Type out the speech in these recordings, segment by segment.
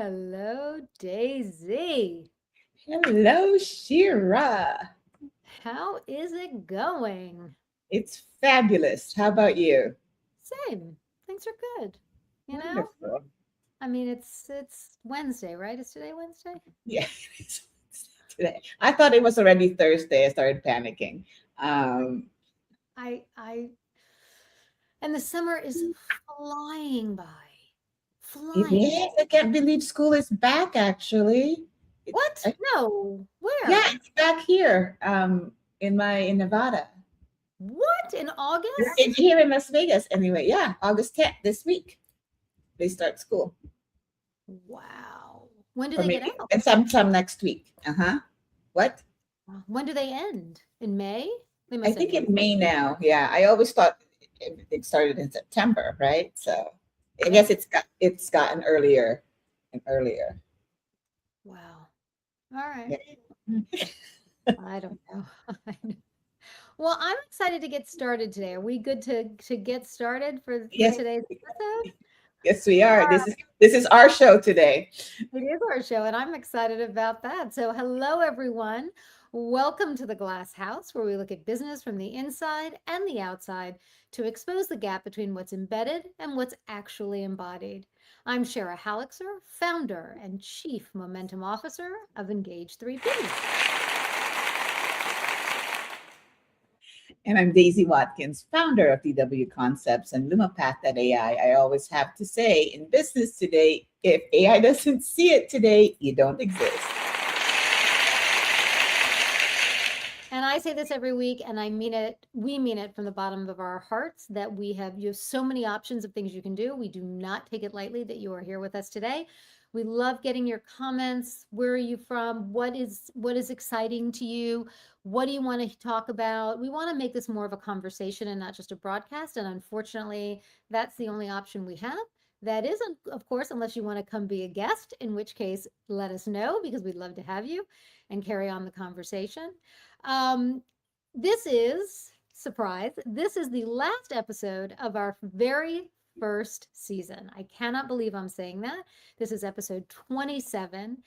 Hello, Daisy. Hello, Shira. How is it going? It's fabulous. How about you? Same. Things are good. You know? Wonderful. I mean, it's Wednesday, right? Is today Wednesday? Yeah, it's today. I thought it was already Thursday. I started panicking. Um, I and the summer is flying by. it Flying by. is. I can't believe school is back. Actually, it, What? I, No. yeah, Where? it's back here. In Nevada. What? In August? Here in Las Vegas. Anyway, yeah, August 10th this week they start school, Wow. When do or they get maybe out? and some next week. What? When do they end? In May? They I must end think in in May. May now. Yeah, I always thought it started in September, right? So I Yeah. guess it's gotten earlier and earlier. Wow. All right. Yeah. I don't know. Well, I'm excited to get started today. Are we good to get started for Yes, today's episode? yes, we are. All This is our show today. right, it is our show, and I'm excited about that. So, hello everyone. Welcome to the Glass House, where we look at business from the inside and the outside to expose the gap between what's embedded and what's actually embodied. I'm Shara Halixer, founder and chief momentum officer of Engage 3P. And I'm Daisy Watkins, founder of DW Concepts and LumaPath.ai. I always have to say, in business today, if AI doesn't see it today, you don't exist. And I say this every week, and I mean it. We mean it from the bottom of our hearts that you have so many options of things you can do. We do not take it lightly that you are here with us today. We love getting your comments. Where are you from? What is exciting to you? What do you want to talk about? We want to make this more of a conversation and not just a broadcast. And unfortunately, that's the only option we have. That is, of course, unless you want to come be a guest, in which case, let us know because we'd love to have you and carry on the conversation. Um, this is, surprise, this is the last episode of our very first season. I cannot believe I'm saying that. This is episode 27.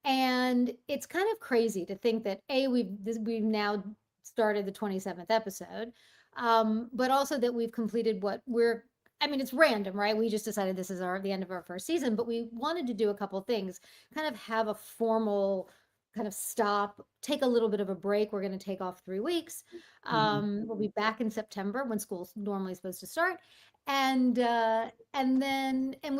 And it's kind of crazy to think that we've now started the 27th episode, but also that we've completed what we're I mean, it's random, right? We just decided this is the end of our first season, but we wanted to do a couple things, kind of have a formal kind of stop, take a little bit of a break. We're going to take off 3 weeks. Mhm. We'll be back in September when school's normally supposed to start. And we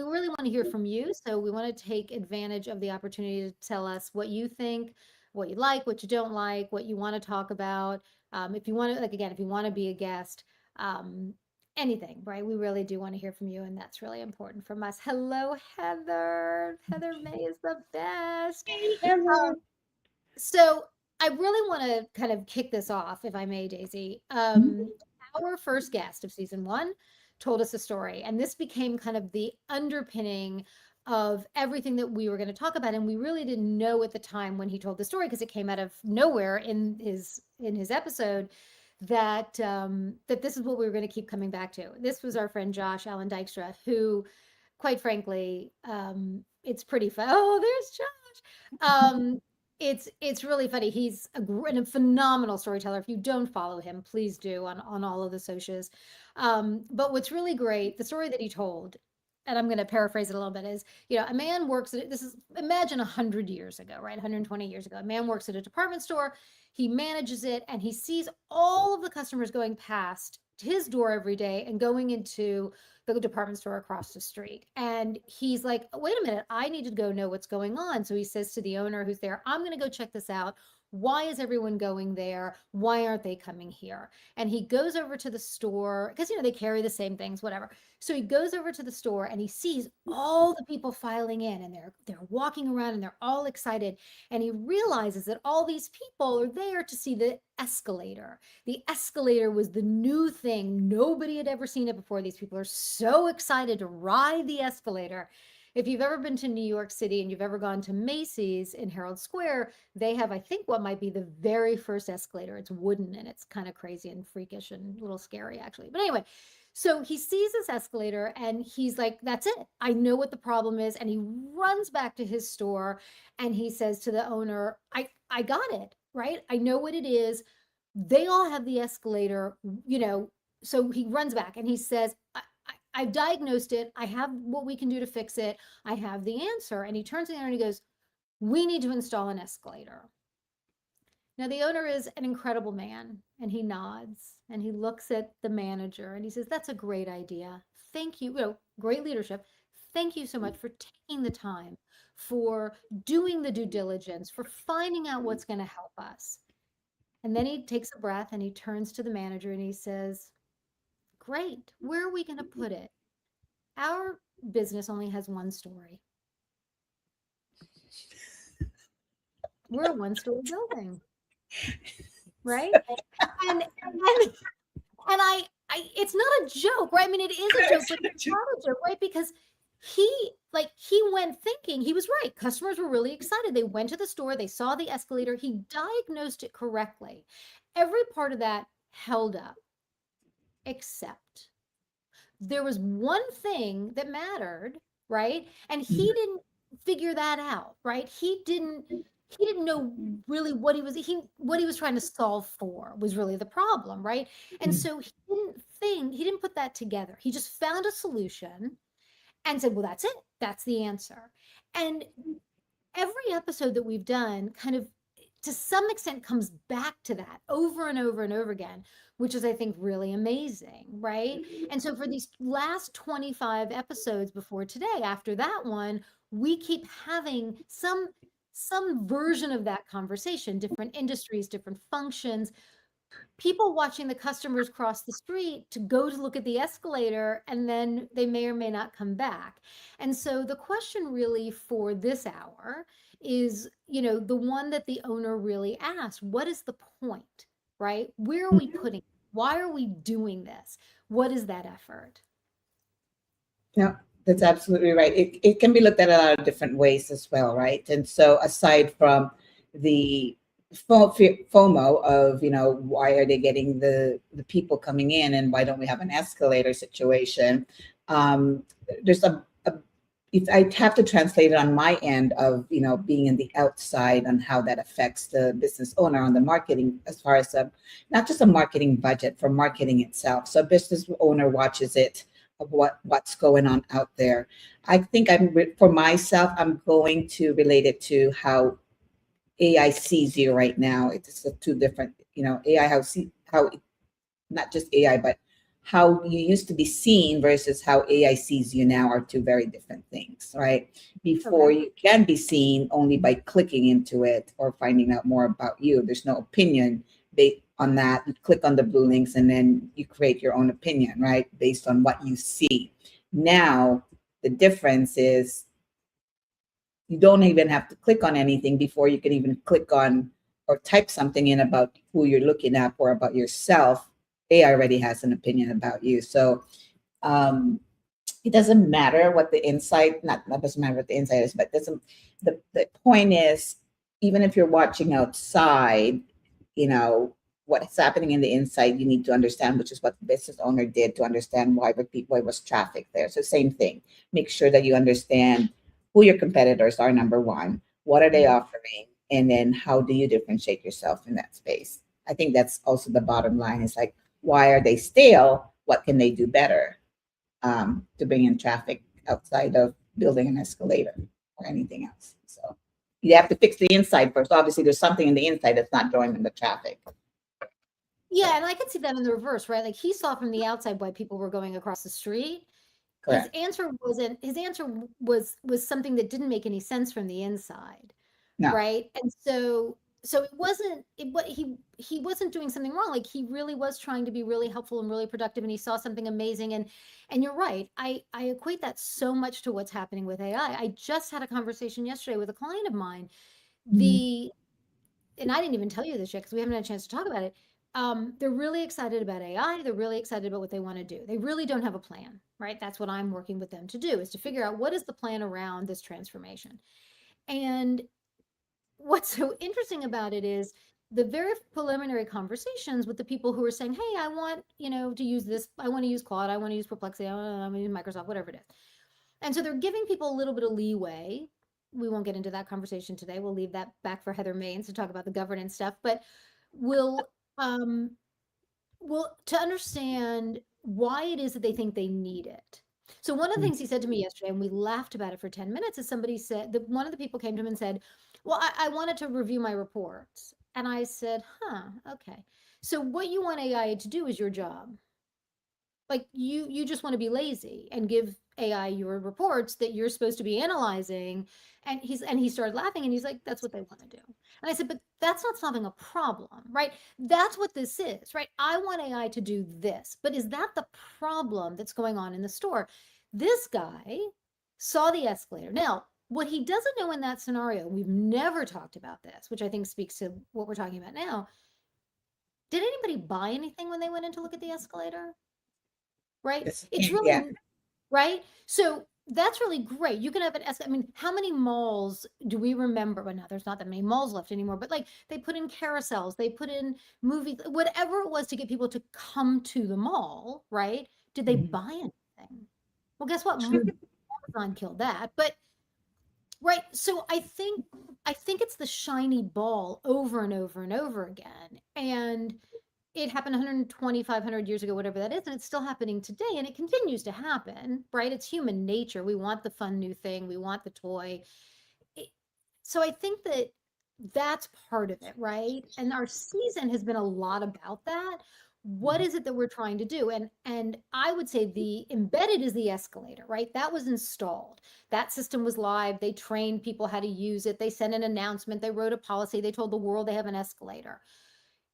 really want to hear from you. So we want to take advantage of the opportunity to tell us what you think, what you like, what you don't like, what you want to talk about. If you want to, like, again, if you want to be a guest, um, anything, right? We really do want to hear from you, and that's really important from us. Hello, Heather. Heather May is the best. Hey, Heather. So I really want to kind of kick this off, if I may, Daisy. Our first guest of season one told us a story, and this became kind of the underpinning of everything that we were going to talk about. And we really didn't know at the time when he told the story because it came out of nowhere in his episode that this is what we were going to keep coming back to. This was our friend Josh Allen Dykstra, who, quite frankly, it's pretty fun. Oh, there's Josh. It's really funny. He's a phenomenal storyteller. If you don't follow him, please do on all of the socials. But what's really great, the story that he told, and I'm going to paraphrase it a little bit, is a man works at this is imagine 100 years ago, right? 120 years ago, a man works at a department store. He manages it, and he sees all of the customers going past his door every day and going into the department store across the street. And he's like, wait a minute, I need to go know what's going on. So he says to the owner who's there, I'm going to go check this out. Why is everyone going there? Why aren't they coming here? And he goes over to the store because, they carry the same things, whatever. So he goes over to the store and he sees all the people filing in and they're walking around and they're all excited. And he realizes that all these people are there to see the escalator. The escalator was the new thing. Nobody had ever seen it before. These people are so excited to ride the escalator. If you've ever been to New York City and you've ever gone to Macy's in Herald Square, they have, I think, what might be the very first escalator. It's wooden and it's kind of crazy and freakish and a little scary, actually. But anyway, So he sees this escalator and he's like, that's it. I know what the problem is. And he runs back to his store and he says to the owner, I got it, right? I know what it is. They all have the escalator, you know. So he runs back and he says, I've diagnosed it. I have what we can do to fix it. I have the answer. And he turns to the owner and he goes, we need to install an escalator. Now, the owner is an incredible man, and he nods and he looks at the manager and he says, that's a great idea. Thank you. You know, great leadership. Thank you so much for taking the time, for doing the due diligence, for finding out what's going to help us. And then he takes a breath and he turns to the manager and he says, great. Where are we going to put it? Our business only has one story. We're a one-story building, right? And it's not a joke, right? I mean, it is a joke, but it's not a joke, right? Because he he went thinking, he was right. Customers were really excited. They went to the store, they saw the escalator, he diagnosed it correctly. Every part of that held up, except there was one thing that mattered, right? And he didn't figure that out, right? He didn't know really what he was trying to solve for was really the problem, right? And so he didn't put that together. He just found a solution and said, well, that's it. That's the answer. And every episode that we've done kind of to some extent comes back to that over and over and over again, which is I think really amazing, right? And so for these last 25 episodes before today, after that one, we keep having some version of that conversation, different industries, different functions, people watching the customers cross the street to go to look at the escalator, and then they may or may not come back. And so the question really for this hour is, the one that the owner really asked, what is the point, right? Where are we putting it? Why are we doing this? What is that effort? Yeah, that's absolutely right. It can be looked at a lot of different ways as well, right? And so aside from the FOMO of, why are they getting the people coming in and why don't we have an escalator situation? There's if I have to translate it on my end of, being in the outside on how that affects the business owner on the marketing, as far as not just a marketing budget for marketing itself. So a business owner watches it of what's going on out there. I think for myself, I'm going to relate it to how AI sees you right now. It's two different, AI how not just AI, but how you used to be seen versus how AI sees you now are two very different things, right? Before Okay. you can be seen only by clicking into it or finding out more about you. There's no opinion based on that. You click on the blue links and then you create your own opinion, right? Based on what you see. Now, the difference is you don't even have to click on anything before you can even click on or type something in about who you're looking at or about yourself. AI already has an opinion about you. So um, it doesn't matter what the insight, not that doesn't matter what the insight is, but doesn't the point is, even if you're watching outside, what's happening in the inside, you need to understand, which is what the business owner did to understand why was traffic there. So same thing. Make sure that you understand who your competitors are, number one. What are they Mhm. offering? And then how do you differentiate yourself in that space? I think that's also the bottom line. Is like, why are they stale? What can they do better to bring in traffic outside of building an escalator or anything else? So you have to fix the inside first. Obviously, there's something in the inside that's not drawing in the traffic. Yeah, and I could see that in the reverse, right? Like he saw from the outside why people were going across the street. His Correct. answer wasn't his answer was something that didn't make any sense from the inside, No. right? And so it wasn't it what he wasn't doing something wrong. Like he really was trying to be really helpful and really productive, and he saw something amazing. And you're right. I equate that so much to what's happening with AI. I just had a conversation yesterday with a client of mine. Mhm. The and I didn't even tell you this yet because we haven't had a chance to talk about it. They're really excited about AI. They're really excited about what they want to do. They really don't have a plan, right? That's what I'm working with them to do, is to figure out what is the plan around this transformation. And what's so interesting about it is the very preliminary conversations with the people who are saying, hey, I want, to use this, I want to use Claude, I want to use Perplexity, I want to use Microsoft, whatever it is. And so they're giving people a little bit of leeway. We won't get into that conversation today. We'll leave that back for Heather Maines to talk about the governance stuff, but we'll um well, to understand why it is that they think they need it. So one of the things he said to me yesterday, and we laughed about it for 10 minutes, is somebody said that one of the people came to him and said, well, I wanted to review my reports. And I said, huh, okay. So what you want AI to do is your job. Like you just want to be lazy and give AI your reports that you're supposed to be analyzing. And he started laughing and he's like, that's what they want to do. And I said, but that's not solving a problem, right? That's what this is, right? I want AI to do this, but is that the problem that's going on in the store? This guy saw the escalator. Now, what he doesn't know in that scenario, we've never talked about this, which I think speaks to what we're talking about now. Did anybody buy anything when they went in to look at the escalator? Right? Yes. It's Yeah. really right? So that's really great. You can have an I mean, how many malls do we remember? Well, now there's not that many malls left anymore, but like they put in carousels, they put in movie, whatever it was to get people to come to the mall, right? Did they Mhm. buy anything? Well, guess what? True. Amazon killed that. But right, so I think it's the shiny ball over and over and over again. And it happened 120, 500 years ago, whatever that is, and it's still happening today, and it continues to happen, right? It's human nature. We want the fun new thing, we want the toy. It- so I think that that's part of it, right? And our season has been a lot about that. What Mhm. is it that we're trying to do? And I would say the embedded is the escalator, right? That was installed. That system was live. They trained people how to use it. They sent an announcement. They wrote a policy. They told the world they have an escalator.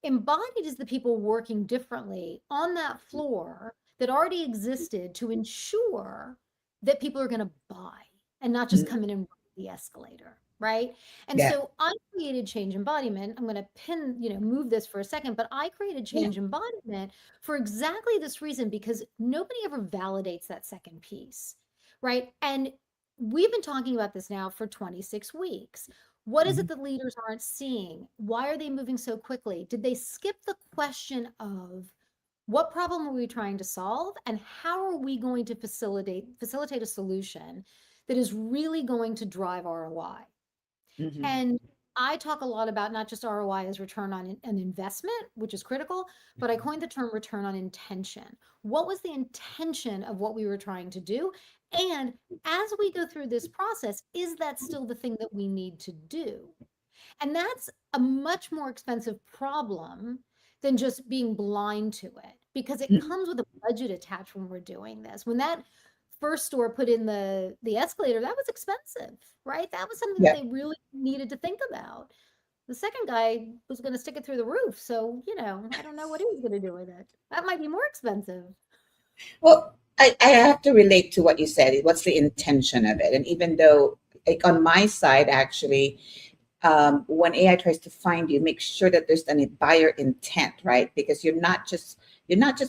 Embodied is the people working differently on that floor that already existed to ensure that people are going to buy and not just Mhm. come in and ride the escalator, right? And Yeah. so I created change embodiment. I'm going to move this for a second, but I created Yeah. change embodiment for exactly this reason because nobody ever validates that second piece, right? And we've been talking about this now for 26 weeks. What is Mhm. it that leaders aren't seeing? Why are they moving so quickly? Did they skip the question of what problem are we trying to solve and how are we going to facilitate a solution that is really going to drive ROI? Mhm. And I talk a lot about not just ROI as return on an investment, which is critical, but I coined the term return on intention. What was the intention of what we were trying to do? And as we go through this process, is that still the thing that we need to do? And that's a much more expensive problem than just being blind to it because it Mhm. comes with a budget attached when we're doing this. When that first store put in the escalator, that was expensive, right? That was something that Yeah. they really needed to think about. The second guy was going to stick it through the roof, so I don't know what he was going to do with it. That might be more expensive. Well, I have to relate to what you said. What's the intention of it? And even though, like on my side, actually, when AI tries to find you, make sure that there's a buyer intent, right? Because you're not just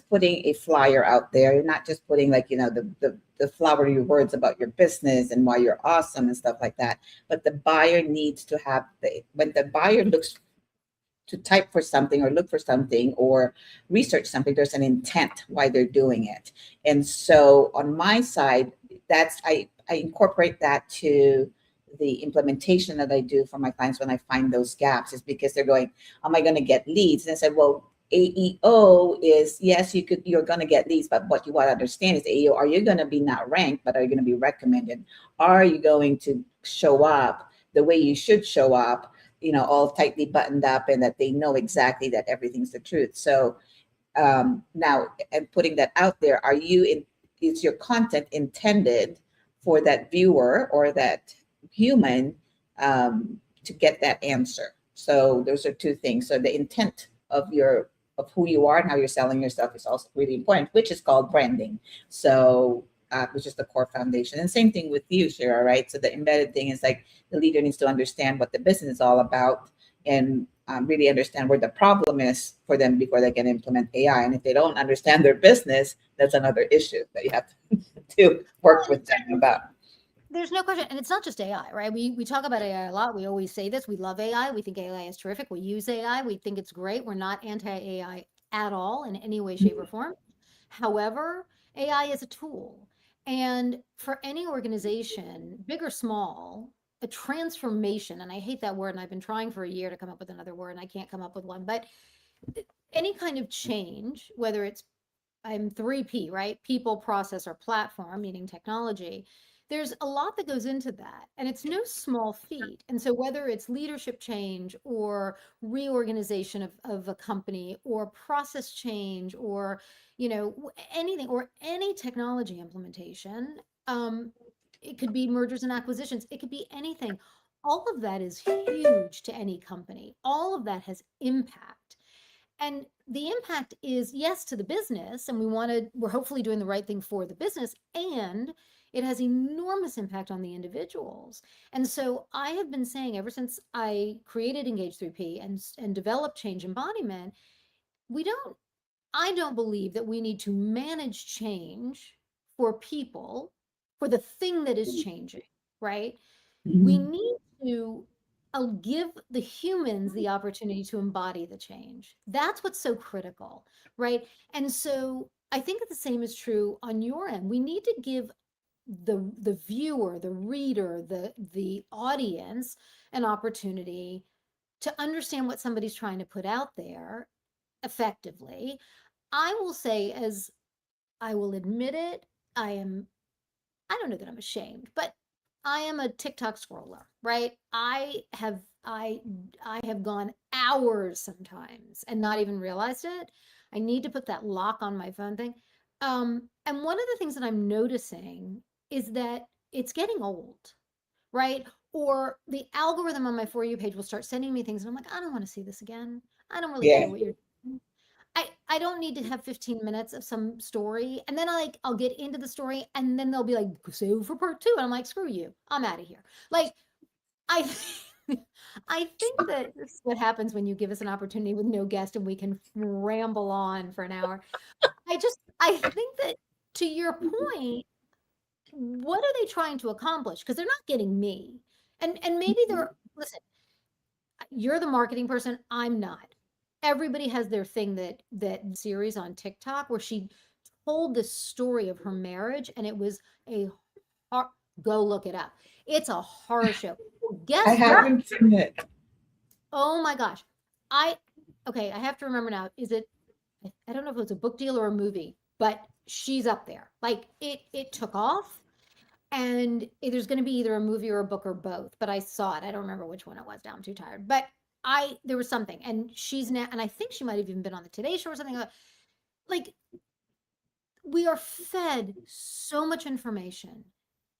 putting a flyer out there. You're not just putting like the flowery words about your business and why you're awesome and stuff like that. But the buyer needs to have the when the buyer looks to type for something or look for something or research something, there's an intent why they're doing it. And so on my side, that's I incorporate that to the implementation that I do for my clients when I find those gaps is because they're going, am I going to get leads? And I said, well, AEO is yes, you're going to get leads, but what you want to understand is AEO, are you going to be not ranked, but are you going to be recommended? Are you going to show up the way you should show up, all tightly buttoned up and that they know exactly that everything's the truth. So now, and putting that out there, is your content intended for that viewer or that human to get that answer? So those are two things. So the intent of who you are and how you're selling yourself is also really important, which is called branding. So which is the core foundation. And same thing with you, Shira, right? So the embedded thing is like the leader needs to understand what the business is all about and really understand where the problem is for them before they can implement AI. And if they don't understand their business, that's another issue that you have to work with them about. There's no question, and it's not just AI, right? We talk about AI a lot. We always say this. We love AI. We think AI is terrific. We use AI. We think it's great. We're not anti-AI at all in any way, shape, or form. However, AI is a tool. And for any organization, big or small, a transformation, and I hate that word, and I've been trying for a year to come up with another word, and I can't come up with one, but any kind of change, whether it's I'm 3P, right? People, process, or platform, meaning technology. There's a lot that goes into that, and it's no small feat. And so, whether it's leadership change or reorganization of a company or process change or, anything or any technology implementation, um, it could be mergers and acquisitions, it could be anything. All of that is huge to any company. All of that has impact. And the impact is, yes, to the business, and we're hopefully doing the right thing for the business, and it has enormous impact on the individuals. And so I have been saying ever since I created Engage 3P and developed change embodiment, we don't I don't believe that we need to manage change for people, for the thing that is changing, right? We Mhm. need to give the humans the opportunity to embody the change. That's what's so critical, right? And so I think that the same is true on your end. We need to give the viewer, the reader, the audience an opportunity to understand what somebody's trying to put out there effectively. I will say, as I will admit it, I don't know that I'm ashamed, but I am a TikTok scroller, right? I have gone hours sometimes and not even realized it. I need to put that lock on my phone thing. And one of the things that I'm noticing is that it's getting old, right? Or the algorithm on my For You page will start sending me things, and I'm like, I don't want to see this again. I don't really Yeah. care what you're doing. I don't need to have 15 minutes of some story, and then I'll get into the story, and then they'll be like, "So for part 2," and I'm like, "Screw you, I'm out of here." Like, I I think that this is what happens when you give us an opportunity with no guest and we can ramble on for an hour. I think that, to your point, what are they trying to accomplish? Because 'Cause they're not getting me. And maybe they're listen, you're the marketing person, I'm not. Everybody has their thing that series on TikTok where she told the story of her marriage, and it was a hor go look it up. It's a horror show. Well, I guess what? haven't seen it. Oh my gosh. I okay, I have to remember now. Is it I don't know if it was a book deal or a movie, but she's up there. Like it took off, and there's going to be either a movie or a book or both, but I saw it. I don't remember which one it was now. I'm too tired. But I there was something, and she's now, and I think she might have even been on the Today Show or something. Like, we are fed so much information,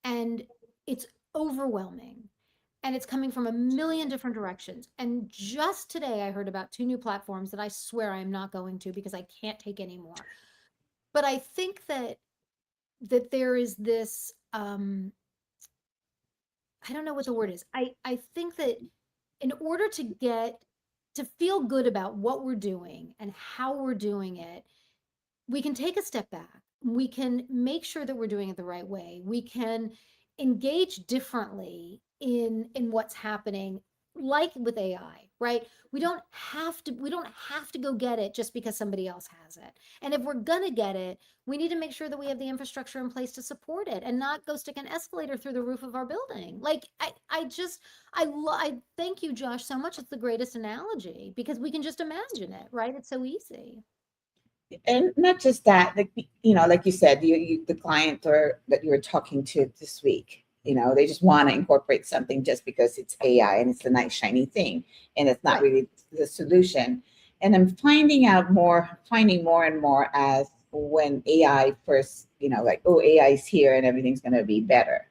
and it's overwhelming, and it's coming from a million different directions. And just today I heard about 2 new platforms that I swear I am not going to because I can't take any more. But I think that there is this I don't know what the word is. I think that in order to feel good about what we're doing and how we're doing it, we can take a step back. We can make sure that we're doing it the right way. We can engage differently in what's happening, like with AI, right? We don't have to go get it just because somebody else has it. And if we're gonna get it, we need to make sure that we have the infrastructure in place to support it and not go stick an escalator through the roof of our building. Like I thank you, Josh, so much. It's the greatest analogy because we can just imagine it, right? It's so easy. And not just that, like, like you said, the client or that you were talking to this week, they just want to incorporate something just because it's AI and it's a nice shiny thing, and it's not Right. really the solution. And I'm finding more and more as when AI first, like, oh, AI is here and everything's going to be better.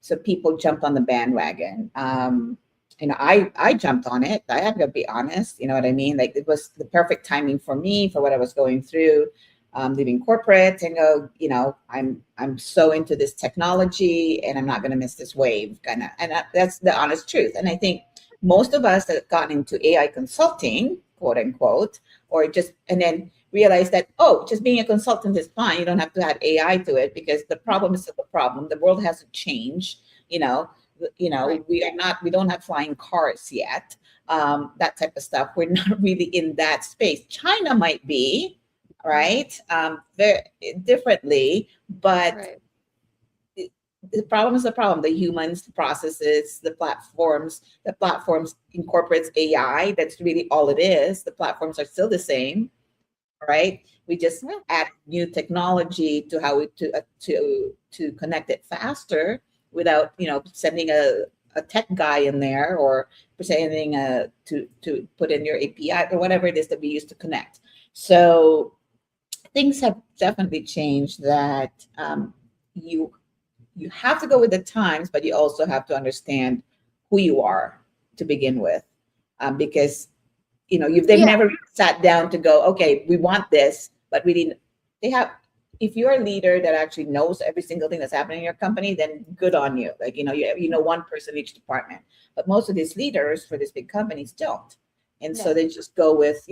So people jumped on the bandwagon. I jumped on it. I have to be honest. You know what I mean? Like, it was the perfect timing for me for what I was going through, leaving corporate and go. I'm so into this technology, and I'm not going to miss this wave. That's the honest truth. And I think most of us that have gotten into AI consulting, quote unquote, or just and then realize that, oh, just being a consultant is fine. You don't have to add AI to it because the problem is still the problem. The world hasn't changed. you know, Right. we don't have flying cars yet. That type of stuff. We're not really in that space. China might be, Mm, right? Very differently, but right. it- the problem is the problem. The humans, the processes, the platforms incorporates AI. That's really all it is. The platforms are still the same, right? We just Yeah. add new technology to how we to connect it faster without sending a tech guy in there or sending to put in your API or whatever it is that we use to connect. So things have definitely changed that you you have to go with the times, but you also have to understand who you are to begin with, because they've Yeah. never sat down to go, okay, we want this, but really they have. If you're a leader that actually knows every single thing that's happening in your company, then good on you. Like one person in each department, but most of these leaders for these big companies don't, and so No. they just go with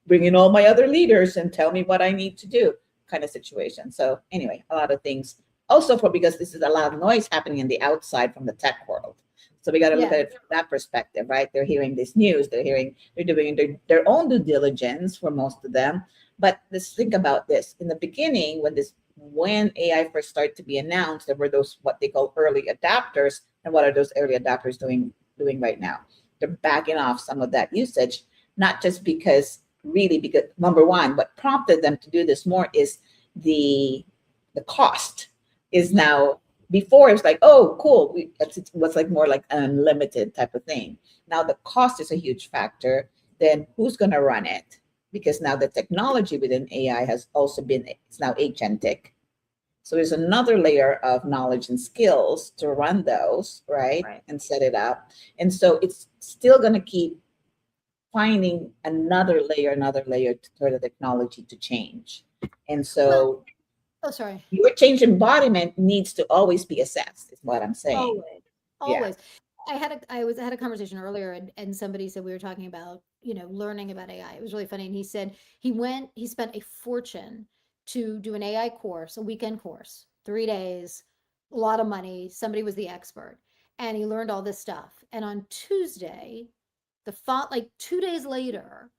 bring in all my other leaders and tell me what I need to do kind of situation. So anyway, a lot of things also for because this is a lot of noise happening in the outside from the tech world. So we got to look Yeah. at it from that perspective, right? They're hearing this news, they're doing their own due diligence for most of them. But let's think about this. In the beginning, when AI first started to be announced, there were those what they call early adapters. And what are those early adapters doing right now? They're backing off some of that usage, not just because number one, what prompted them to do this more is the the cost is now. Before it was like, oh, cool. It was like more like an unlimited type of thing. Now the cost is a huge factor. Then who's going to run it? Because now the technology within AI has also it's now agentic. So there's another layer of knowledge and skills to run those, right? Right. And set it up. And so it's still going to keep finding another layer for the technology to change. And Well, so oh, sorry. your change embodiment needs to always be assessed, is what I'm saying. Always. Yeah. Always. I had a conversation earlier and somebody said we were talking about, learning about AI. It was really funny. And he said he spent a fortune to do an AI course, a weekend course, 3 days, a lot of money. Somebody was the expert. And he learned all this stuff. And on Tuesday, like 2 days later,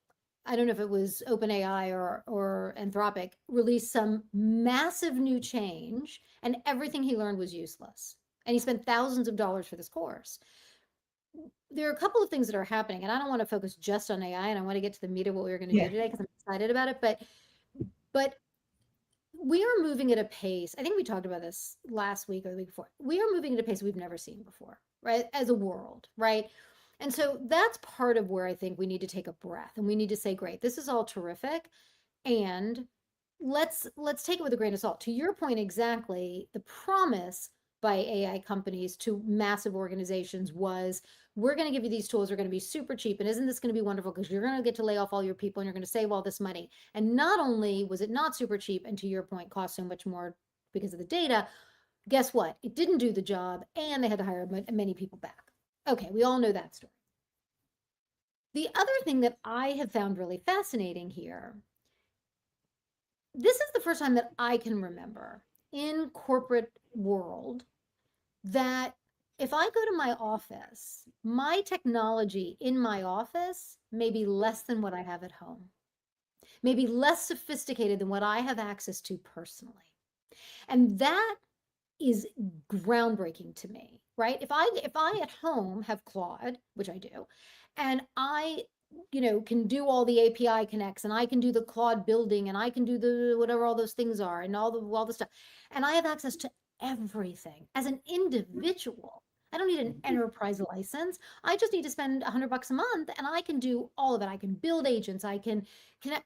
I don't know if it was OpenAI or Anthropic, released some massive new change, and everything he learned was useless. And he spent thousands of dollars for this course. There are a couple of things that are happening, and I don't want to focus just on AI, and I want to get to the meat of what we're going to do Yeah. today because I'm excited about it. But we are moving at a pace. I think we talked about this last week or the week before. We are moving at a pace we've never seen before, right? As a world, right? And so that's part of where I think we need to take a breath and we need to say, great, this is all terrific. And let's take it with a grain of salt. To your point exactly, the promise by AI companies to massive organizations was we're going to give you these tools, are going to be super cheap, and isn't this going to be wonderful because you're going to get to lay off all your people and you're going to save all this money. And not only was it not super cheap, and to your point, cost so much more because of the data, guess what? It didn't do the job and they had to hire many people back. Okay, we all know that story. The other thing that I have found really fascinating here, this is the first time that I can remember in corporate world that if I go to my office, my technology in my office may be less than what I have at home, maybe less sophisticated than what I have access to personally. And that is groundbreaking to me, right? If I at home have Claude, which I do, and I can do all the API connects and I can do the Claude building and I can do the whatever all those things are and all the stuff. And I have access to everything as an individual. I don't need an enterprise license. I just need to spend $100 a month and I can do all of it. I can build agents. I can connect.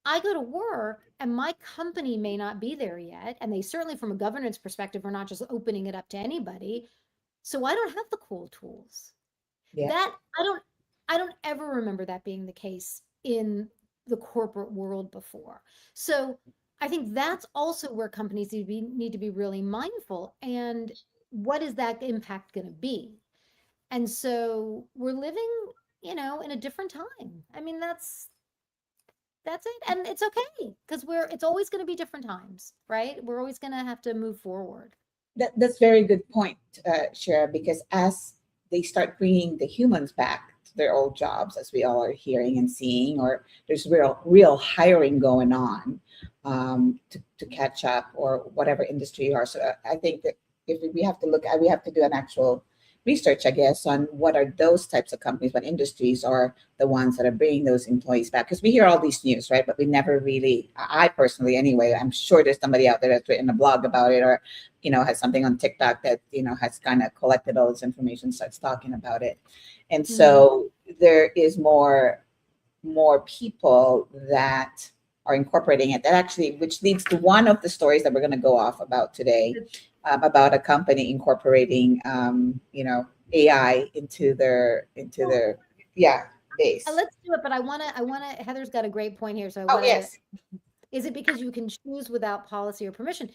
I go to work and my company may not be there yet. And they certainly, from a governance perspective, are not just opening it up to anybody. So I don't have the cool tools. Yeah. That I don't ever remember that being the case in the corporate world before. So I think that's also where companies need to be really mindful. And what is that impact going to be? And so we're living, in a different time. I mean, that's it. And it's okay because it's always going to be different times, right? We're always going to have to move forward. That's very good point, Shara, because as they start bringing the humans back to their old jobs, as we all are hearing and seeing, or there's real hiring going on, to catch up, or whatever industry you are. So I think that if we have to look at, we have to do an actual research, I guess, on what are those types of companies, what industries are the ones that are bringing those employees back. Because we hear all these news, right? But we never really, I personally anyway, I'm sure there's somebody out there that's written a blog about it, or has something on TikTok that has kind of collected all this information, starts talking about it. And Mhm. so there is more people that are incorporating it, that actually, which leads to one of the stories that we're going to go off about today, about a company incorporating AI Well, into their yeah, base. let's do it, but Heather's got a great point here, so I Oh wanna yes. is it because you can choose without policy or permission?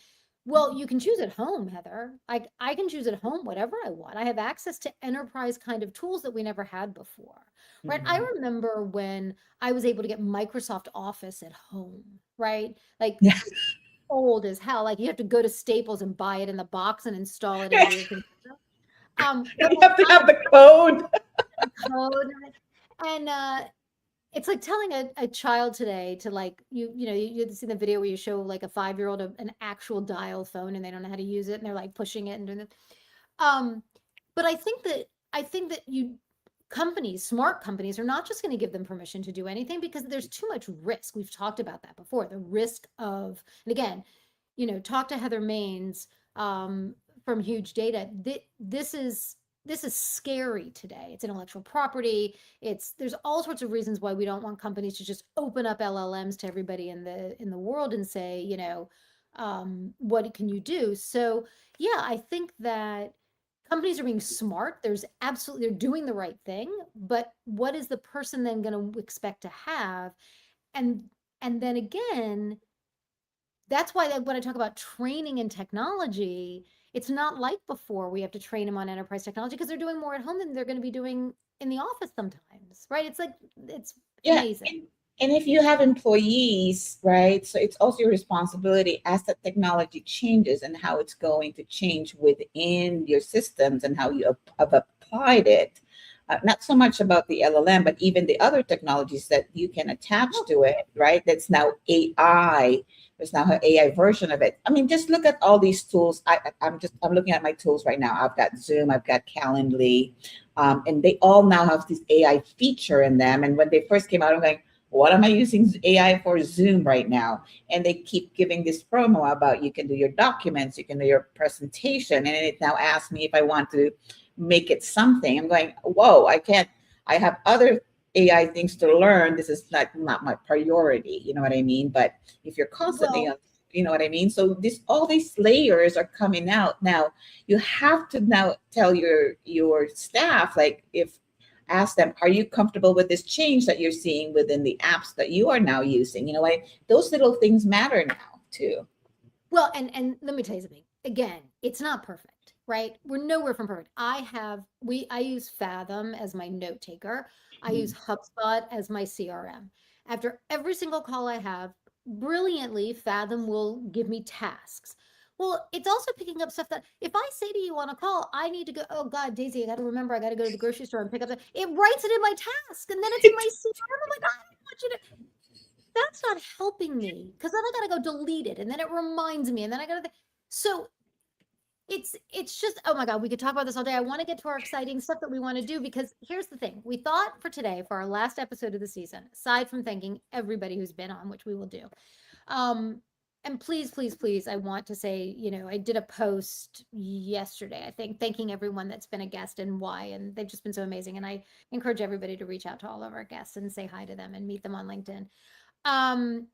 Well, you can choose at home, Heather. I can choose at home whatever I want. I have access to enterprise kind of tools that we never had before, right? I Mhm. remember when I was able to get Microsoft Office at home, right? Like Yeah. old as hell. Like you have to go to Staples and buy it in the box and install it into your computer. But You like have to have the code. the code and it's like telling a child today to like you see the video where you show like a 5-year-old an actual dial phone and they don't know how to use it and they're like pushing it and doing it. Um, but I think that you companies, smart companies, are not just going to give them permission to do anything because there's too much risk. We've talked about that before. The risk of, and again, talk to Heather Maines from Huge Data. This is scary today. It's intellectual property. There's all sorts of reasons why we don't want companies to just open up LLMs to everybody in the world and say, what can you do? So yeah, I think that companies are being smart. They're doing the right thing, but what is the person then going to expect to have? And and then again, that's why when I talk about training and technology, it's not like before we have to train them on enterprise technology because they're doing more at home than they're going to be doing in the office sometimes, right? It's like it's Yeah. amazing. And if you have employees, right, so it's also your responsibility as the technology changes and how it's going to change within your systems and how you have applied it. Not so much about the LLM, but even the other technologies that you can attach Oh, to it, right? That's now AI. There's now an AI version of it. I mean, just look at all these tools. I'm looking at my tools right now. I've got Zoom, I've got Calendly, and they all now have this AI feature in them. And when they first came out, I'm like, what am I using AI for Zoom right now? And they keep giving this promo about you can do your documents, you can do your presentation, and it now asks me if I want to make it something. I'm going, whoa, I can't. I have other AI things to learn. This is not my priority. You know what I mean? But if you're constantly well, on, you know what I mean? So this all these layers are coming out now. You have to now tell your staff, like, if ask them, are you comfortable with this change that you're seeing within the apps that you are now using? You know what? Those little things matter now too. well, and let me tell you something. Again, it's not perfect, right? We're nowhere from perfect. I use Fathom as my note taker. I use Mhm. HubSpot as my CRM. After every single call I have, brilliantly, Fathom will give me tasks. Well, it's also picking up stuff that if I say to you on a call, I need to go, oh God, Daisy, I got to remember, I got to go to the grocery store and pick up that. It writes it in my task and then it's in my CRM. I'm like, I don't want you to that's not helping me because then I gotta go delete it and then it reminds me and then I gotta so it's just oh my god, we could talk about this all day. I want to get to our exciting stuff that we want to do because here's the thing. We thought for today, for our last episode of the season, aside from thanking everybody who's been on, which we will do. Um and please, please, please, I want to say, I did a post yesterday, I think, thanking everyone that's been a guest and why, and they've just been so amazing. And I encourage everybody to reach out to all of our guests and say hi to them and meet them on LinkedIn. Um,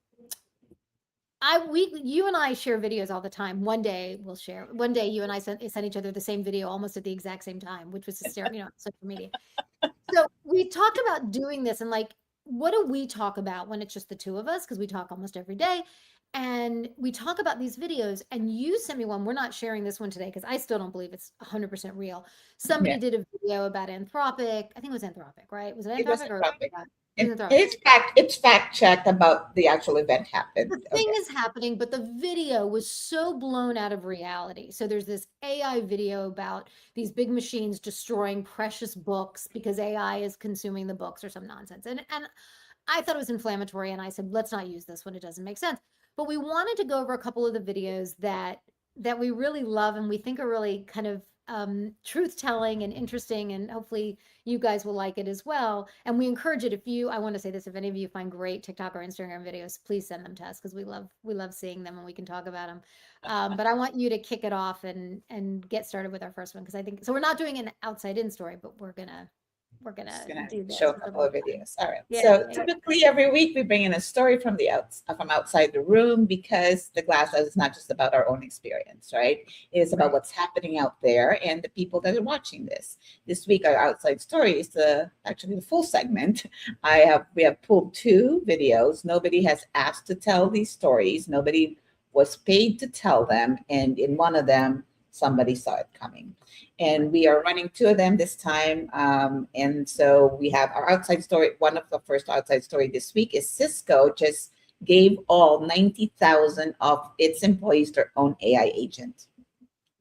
you and I share videos all the time. One day we'll share. One day you and I sent each other the same video almost at the exact same time, which was hysterical, on social media. So we talked about doing this and like, what do we talk about when it's just the two of us? Because we talk almost every day. And we talk about these videos, and you sent me one. We're not sharing this one today because I still don't believe it's 100% real. Yeah, Somebody did a video about Anthropic. I think it was Anthropic, right? Was it it was Anthropic or Anthropic. Isn't that right? It's fact checked about the actual event happened. The thing Okay. is happening, but the video was so blown out of reality. So there's this AI video about these big machines destroying precious books because AI is consuming the books or some nonsense. And I thought it was inflammatory, and I said, let's not use this when it doesn't make sense. But we wanted to go over a couple of the videos that we really love and we think are really kind of truth telling and interesting, and hopefully you guys will like it as well. And we encourage it. If you, I want to say this, if any of you find great TikTok or Instagram videos, please send them to us because we love seeing them and we can talk about them. But I want you to kick it off and get started with our first one because I think so. We're not doing an outside in story, but we're gonna Just gonna do show this. a couple of videos. All right. Yeah, So yeah, yeah. typically every week we bring in a story from from outside the room because the glass house is not just about our own experience, right? It is about Right. what's happening out there and the people that are watching this. This week our outside story is actually the full segment. We have pulled two videos. Nobody has asked to tell these stories. Nobody was paid to tell them, and in one of them somebody saw it coming. And we are running two of them this time. And so we have our outside story. One of the first outside story this week is Cisco just gave all 90,000 of its employees their own AI agent.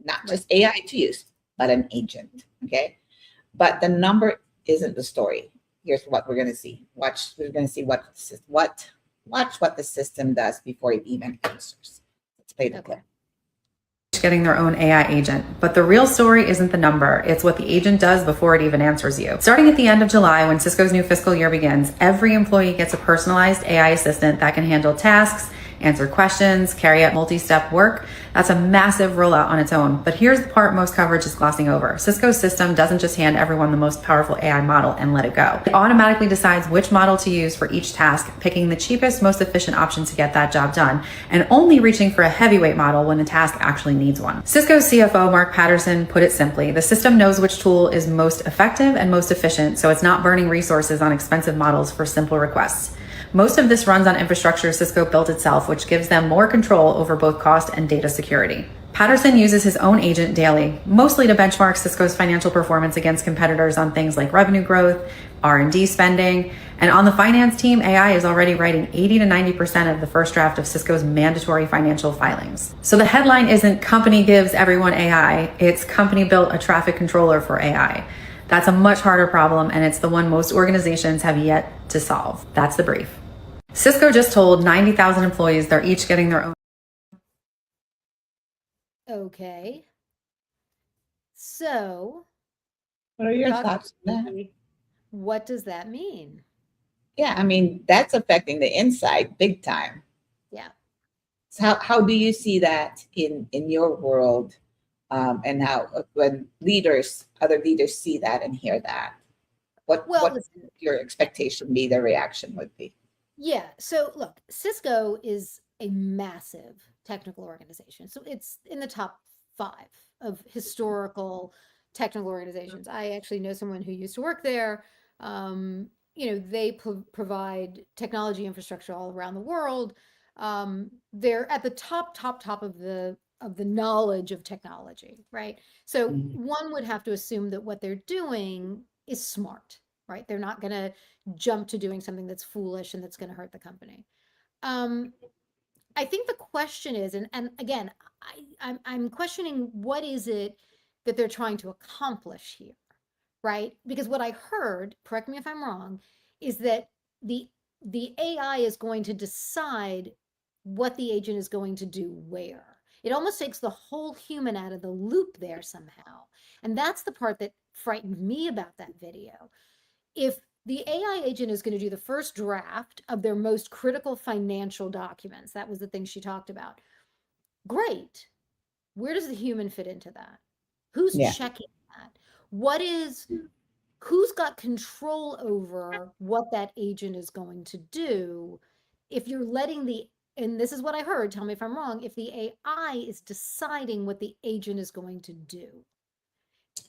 Not just AI to use, but an agent. Okay. But the number isn't the story. Here's what we're going to see. We're going to see watch what the system does before it even answers. Let's play the clip. Getting their own AI agent. But the real story isn't the number, it's what the agent does before it even answers you. Starting at the end of July, when Cisco's new fiscal year begins, every employee gets a personalized AI assistant that can handle tasks, answer questions, carry out multi-step work. That's a massive rollout on its own. But here's the part most coverage is glossing over. Cisco's system doesn't just hand everyone the most powerful AI model and let it go. It automatically decides which model to use for each task, picking the cheapest, most efficient option to get that job done, and only reaching for a heavyweight model when the task actually needs one. Cisco's CFO, Mark Patterson, put it simply, the system knows which tool is most effective and most efficient, so it's not burning resources on expensive models for simple requests. Most of this runs on infrastructure Cisco built itself, which gives them more control over both cost and data security. Patterson uses his own agent daily, mostly to benchmark Cisco's financial performance against competitors on things like revenue growth, R&D spending, and on the finance team, AI is already writing 80 to 90% of the first draft of Cisco's mandatory financial filings. So the headline isn't company gives everyone AI, it's company built a traffic controller for AI. That's a much harder problem, and it's the one most organizations have yet to solve. That's the brief. Cisco just told 90,000 employees they're each getting their own. Okay. So, What are your talk thoughts to on that? me. What does that mean? Yeah, I mean, that's affecting the inside big time. Yeah. So how do you see that in your world, and how when other leaders see that and hear that, what Well, what listen, would your expectation be, the reaction would be? yeah. So look, Cisco is a massive technical organization. So it's in the top 5 of historical technical organizations. I actually know someone who used to work there. They provide technology infrastructure all around the world. They're at the top of the knowledge of technology, right? So Mhm. one would have to assume that what they're doing is smart, right? They're not going to jump to doing something that's foolish and that's going to hurt the company. Um, I think the question is, and again, I'm questioning what is it that they're trying to accomplish here, right? Because what I heard, correct me if I'm wrong, is that the the AI is going to decide what the agent is going to do where. It almost takes the whole human out of the loop there somehow. And that's the part that frightened me about that video. If the AI agent is going to do the first draft of their most critical financial documents, that was the thing she talked about. Great. Where does the human fit into that? Who's Yeah. checking that? What is who's got control over what that agent is going to do if you're letting and this is what I heard, tell me if I'm wrong, if the AI is deciding what the agent is going to do.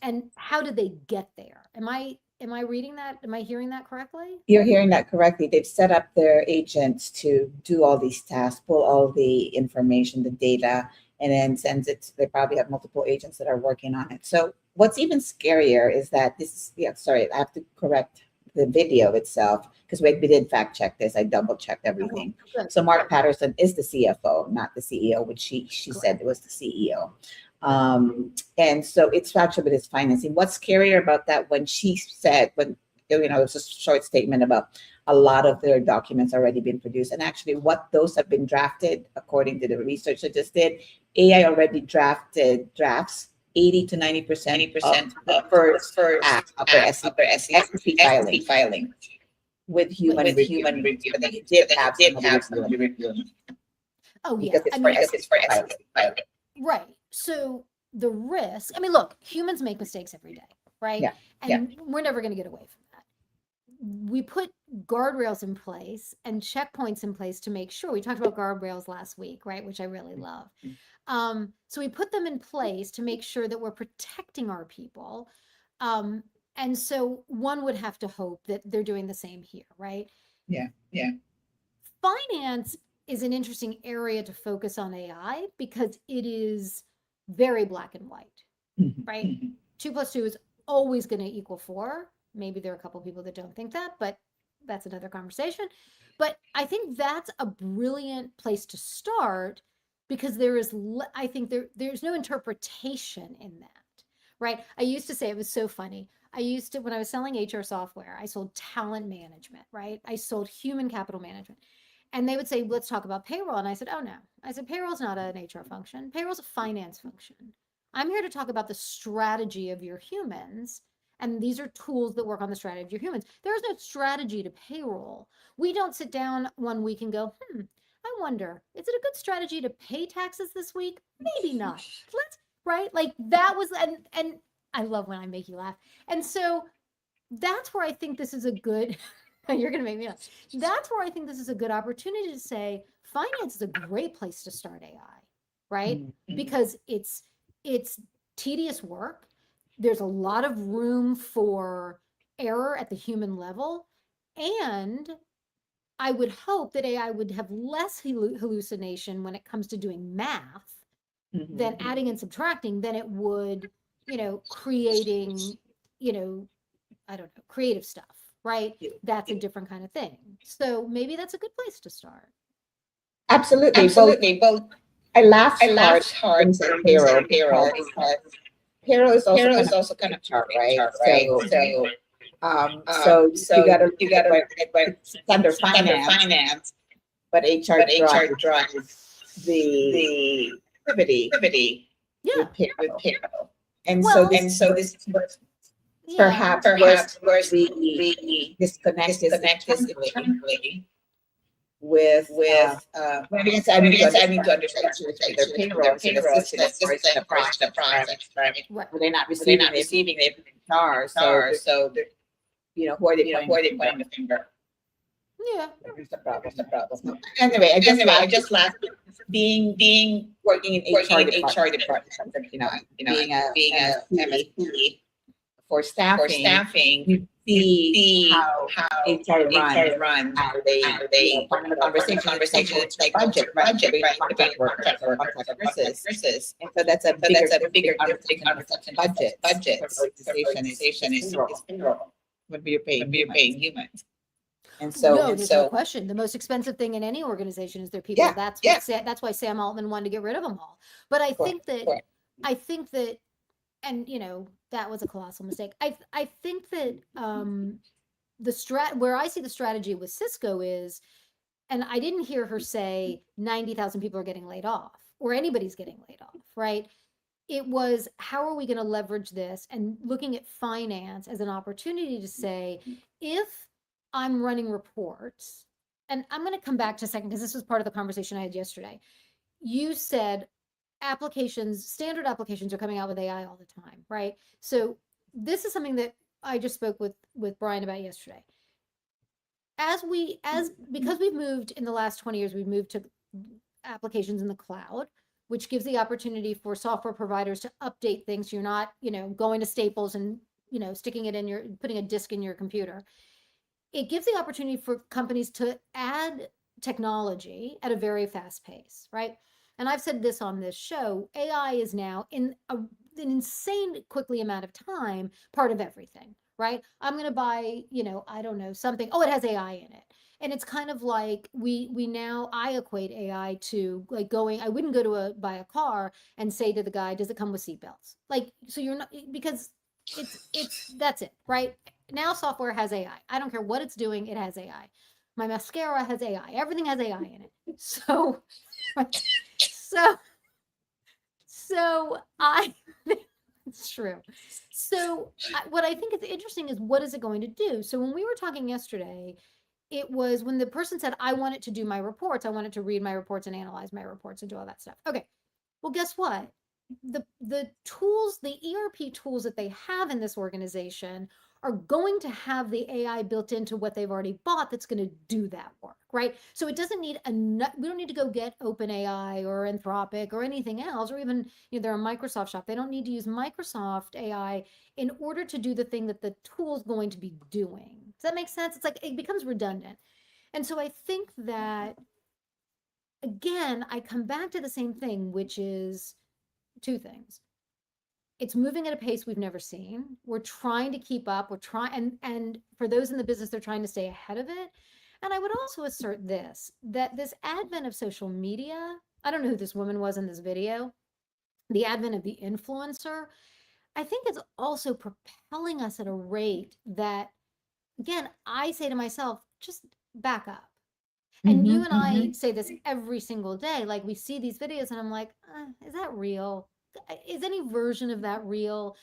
And how did they get there? Am I reading that? Am I hearing that correctly? You're hearing that correctly. They've set up their agents to do all these tasks, pull all the information, the data, and then sends it. They probably have multiple agents that are working on it. So what's even scarier is that yeah, sorry, I have to correct the video itself, because we did fact check this. I double checked everything. Good. So Mark Patterson is the CFO, not the CEO, which she said it was the CEO. And so it's structured with his financing. What's scarier about that, when she said, when, it's a short statement about a lot of their documents already been produced, and actually what those have been drafted, according to the research I just did, AI already drafted drafts 80 to 90% of the first act of their SEC filing with human review. But they did have some review Oh yeah, because it's for SEC filing. Right. So the risk, I mean, look, humans make mistakes every day, right? Yeah. And we're never going to get away from that. We put guardrails in place and checkpoints in place to make sure. We talked about guardrails last week, right? Which I really love. So we put them in place to make sure that we're protecting our people. And so one would have to hope that they're doing the same here, right? Yeah. Finance is an interesting area to focus on AI because it is very black and white, right? 2 plus 2 is always going to equal 4. Maybe there are a couple of people that don't think that, but that's another conversation. But I think that's a brilliant place to start because I think there's no interpretation in that, right? I used to say, it was so funny. When I was selling HR software, I sold talent management, right? I sold human capital management. And they would say, let's talk about payroll. And I said, oh no. I said, payroll's not an HR function. Payroll's a finance function. I'm here to talk about the strategy of your humans. And these are tools that work on the strategy of your humans. There is no strategy to payroll. We don't sit down one week and go, I wonder, is it a good strategy to pay taxes this week? Maybe not. Right? Like that was, and I love when I make you laugh. And so that's where I think this is a good, you're going to make me laugh. That's where I think this is a good opportunity to say finance is a great place to start AI, right? Because it's tedious work. There's a lot of room for error at the human level. And I would hope that AI would have less hallucination when it comes to doing math than adding and subtracting than it would, creating, I don't know, creative stuff, right? That's a different kind of thing. So maybe that's a good place to start. Absolutely. Both. I laughed hard when said payroll because payroll is also kind of chart, right? So you gotta it's under finance, but HR drives the activity with payroll. And so this perhaps where the disconnect is internally with I mean, I need to understand their payroll, so the system is the process, right? Right. They're not receiving their HR, so who are they pointing the finger? Yeah. There's the problem. So, anyway, I just laughed being working in HR department, being a MSP for staffing, you see how HR runs, how they find a conversation, it's like budget, right? Contract workers or contract nurses. And so that's a bigger conversation. Budget for organization is payroll. Would be paying humans. And so, no, there's no question. The most expensive thing in any organization is their people. Yeah, that's why Sam Altman wanted to get rid of them all. But I think that, and that was a colossal mistake. I think that where I see the strategy with Cisco is, and I didn't hear her say 90,000 people are getting laid off or anybody's getting laid off, right? It was, how are we going to leverage this, and looking at finance as an opportunity to say, if I'm running reports, and I'm going to come back to a second because this was part of the conversation I had yesterday. You said standard applications are coming out with AI all the time, right? So this is something that I just spoke with Brian about yesterday. Because we've moved in the last 20 years, we've moved to applications in the cloud, which gives the opportunity for software providers to update things. You're not, going to Staples and, putting a disk in your computer. It gives the opportunity for companies to add technology at a very fast pace, right? And I've said this on this show, AI is now in an insane quickly amount of time, part of everything, right? I'm going to buy, I don't know, something. Oh, it has AI in it. And it's kind of like I equate AI to like I wouldn't go to buy a car and say to the guy, does it come with seatbelts? Like, so you're not, because that's it, right? Now software has AI. I don't care what it's doing, it has AI. My mascara has AI. Everything has AI in it. So, so, so it's true. So what I think is interesting is what is it going to do? So when we were talking yesterday, it was when the person said, I want it to do my reports. I want it to read my reports and analyze my reports and do all that stuff. Okay. Well, guess what? The tools, the ERP tools that they have in this organization are going to have the AI built into what they've already bought that's going to do that work, right? So it doesn't need we don't need to go get OpenAI or Anthropic or anything else, or even, they're a Microsoft shop. They don't need to use Microsoft AI in order to do the thing that the tool's going to be doing. Does that make sense? It's like it becomes redundant. And so I think that, again, I come back to the same thing, which is two things. It's moving at a pace we've never seen. We're trying to keep up. We're trying, and for those in the business, they're trying to stay ahead of it. And I would also assert that this advent of social media, I don't know who this woman was in this video, the advent of the influencer, I think it's also propelling us at a rate that, again, I say to myself, just back up. And you and I say this every single day. Like, we see these videos and I'm like, is that real? Is any version of that real?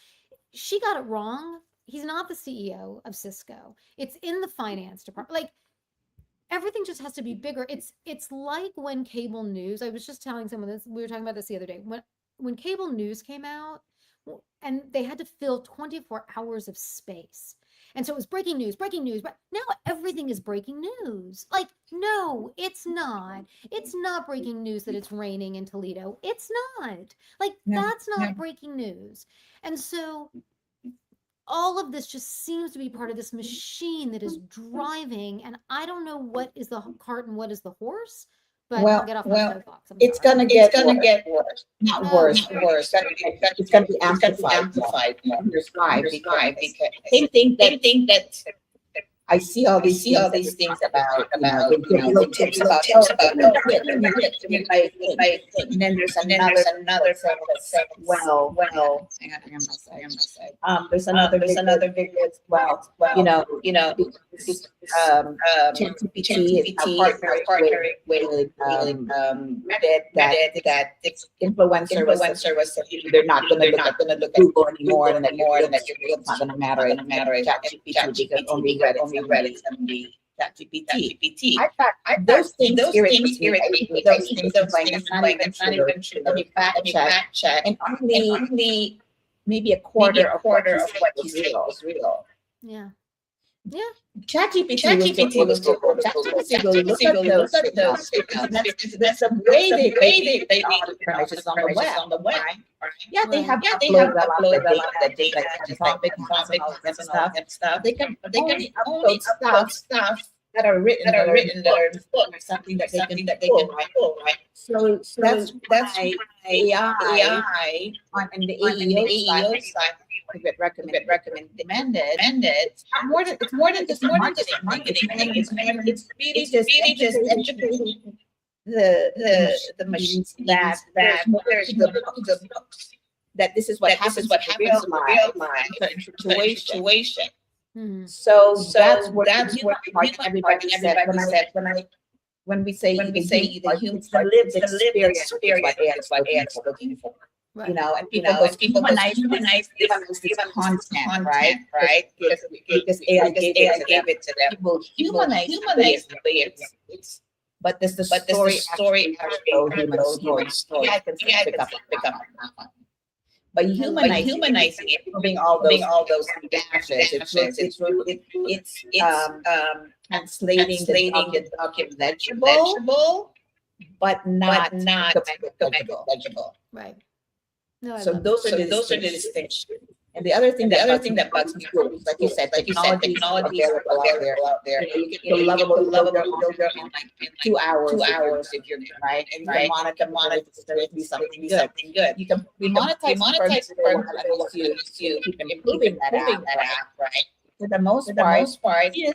She got it wrong. He's not the CEO of Cisco. It's in the finance department. Like, everything just has to be bigger. It's like when cable news, I was just telling someone this, we were talking about this the other day. When cable news came out, and they had to fill 24 hours of space. And so it was breaking news, breaking news. But now everything is breaking news. Like, no, it's not. It's not breaking news that it's raining in Toledo. It's not. Like, that's not breaking news. And so all of this just seems to be part of this machine that is driving. And I don't know what is the cart and what is the horse. But I'll get off my soapbox. It's sorry. gonna get worse. Not worse, worse. It's gonna be amplified. Here's why. Because they think that I see all these things about they give little tips about and then there's another thing that says, well, hang on my side. There's another video as well. ChatGPT is now partnering with Reddit that its influencer was said they're not gonna look at Google anymore, and that your it's not gonna matter ChatGPT because only Reddit and the ChatGPT. I thought those things irritate me. Those things like it's not even true. Let me fact check, and only maybe a quarter of what is real. Yeah. ChatGPT was told. ChatGPT will look at those signals. That's the way they all the information on the web. Right? Yeah, they have uploaded a lot of data, Anthropic and stuff. They can only upload stuff that are written that are something that they can pull, right? So that's why AI on the AEO side recommended. It's more than just marketing. It's really just educating the machines that there's the books that this is what happens in real life situation. Mm-hmm. So that's what everybody said when we say the lived experience is what AI is looking for. Right. And people humanize this content, right? Because AI gave it to them. People humanize it. But this the story human story. I can pick up on that one. But humanizing it, removing all those dashes, it's translating the document legible, but not legible. Right. No, so those are the distinctions. And the other thing that bugs me too, like you said, technology is available out there. You can lovable in like 2 hours if you're right, and you can monetize something good. You can monetize for you keep improving that app, right? for the most part, yes,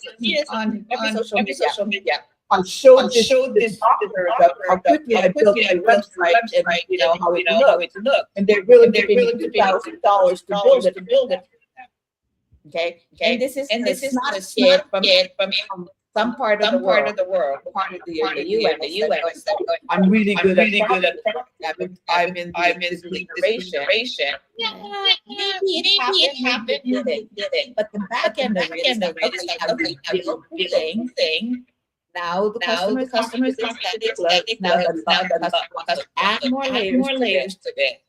on every social every media. social media. I showed Showed this this doctor of how quickly I built my website and how it how looked, it looked. and they're willing And to they're pay me willing to pay me $2,000 to build $2,000 it. to build it. Okay, Okay. and this is And the this is snot the kid snot from kid from some part of the some part world, of the world, part of the part of the US. That US. That going, I'm really I'm good at really good at that. I've been doing this doing this generation. generation. Yeah, maybe it Maybe it happened, maybe happened, it didn't. maybe it didn't. But the But back the end of back it is end like, of it is okay, like, now okay, you now you build the build the thing. thing. Now the Now customer the is happy customer with is the happy with aesthetic the look. aesthetic Now look. the Now the customer wants to customer wants add to more add layers more to it. layers to it.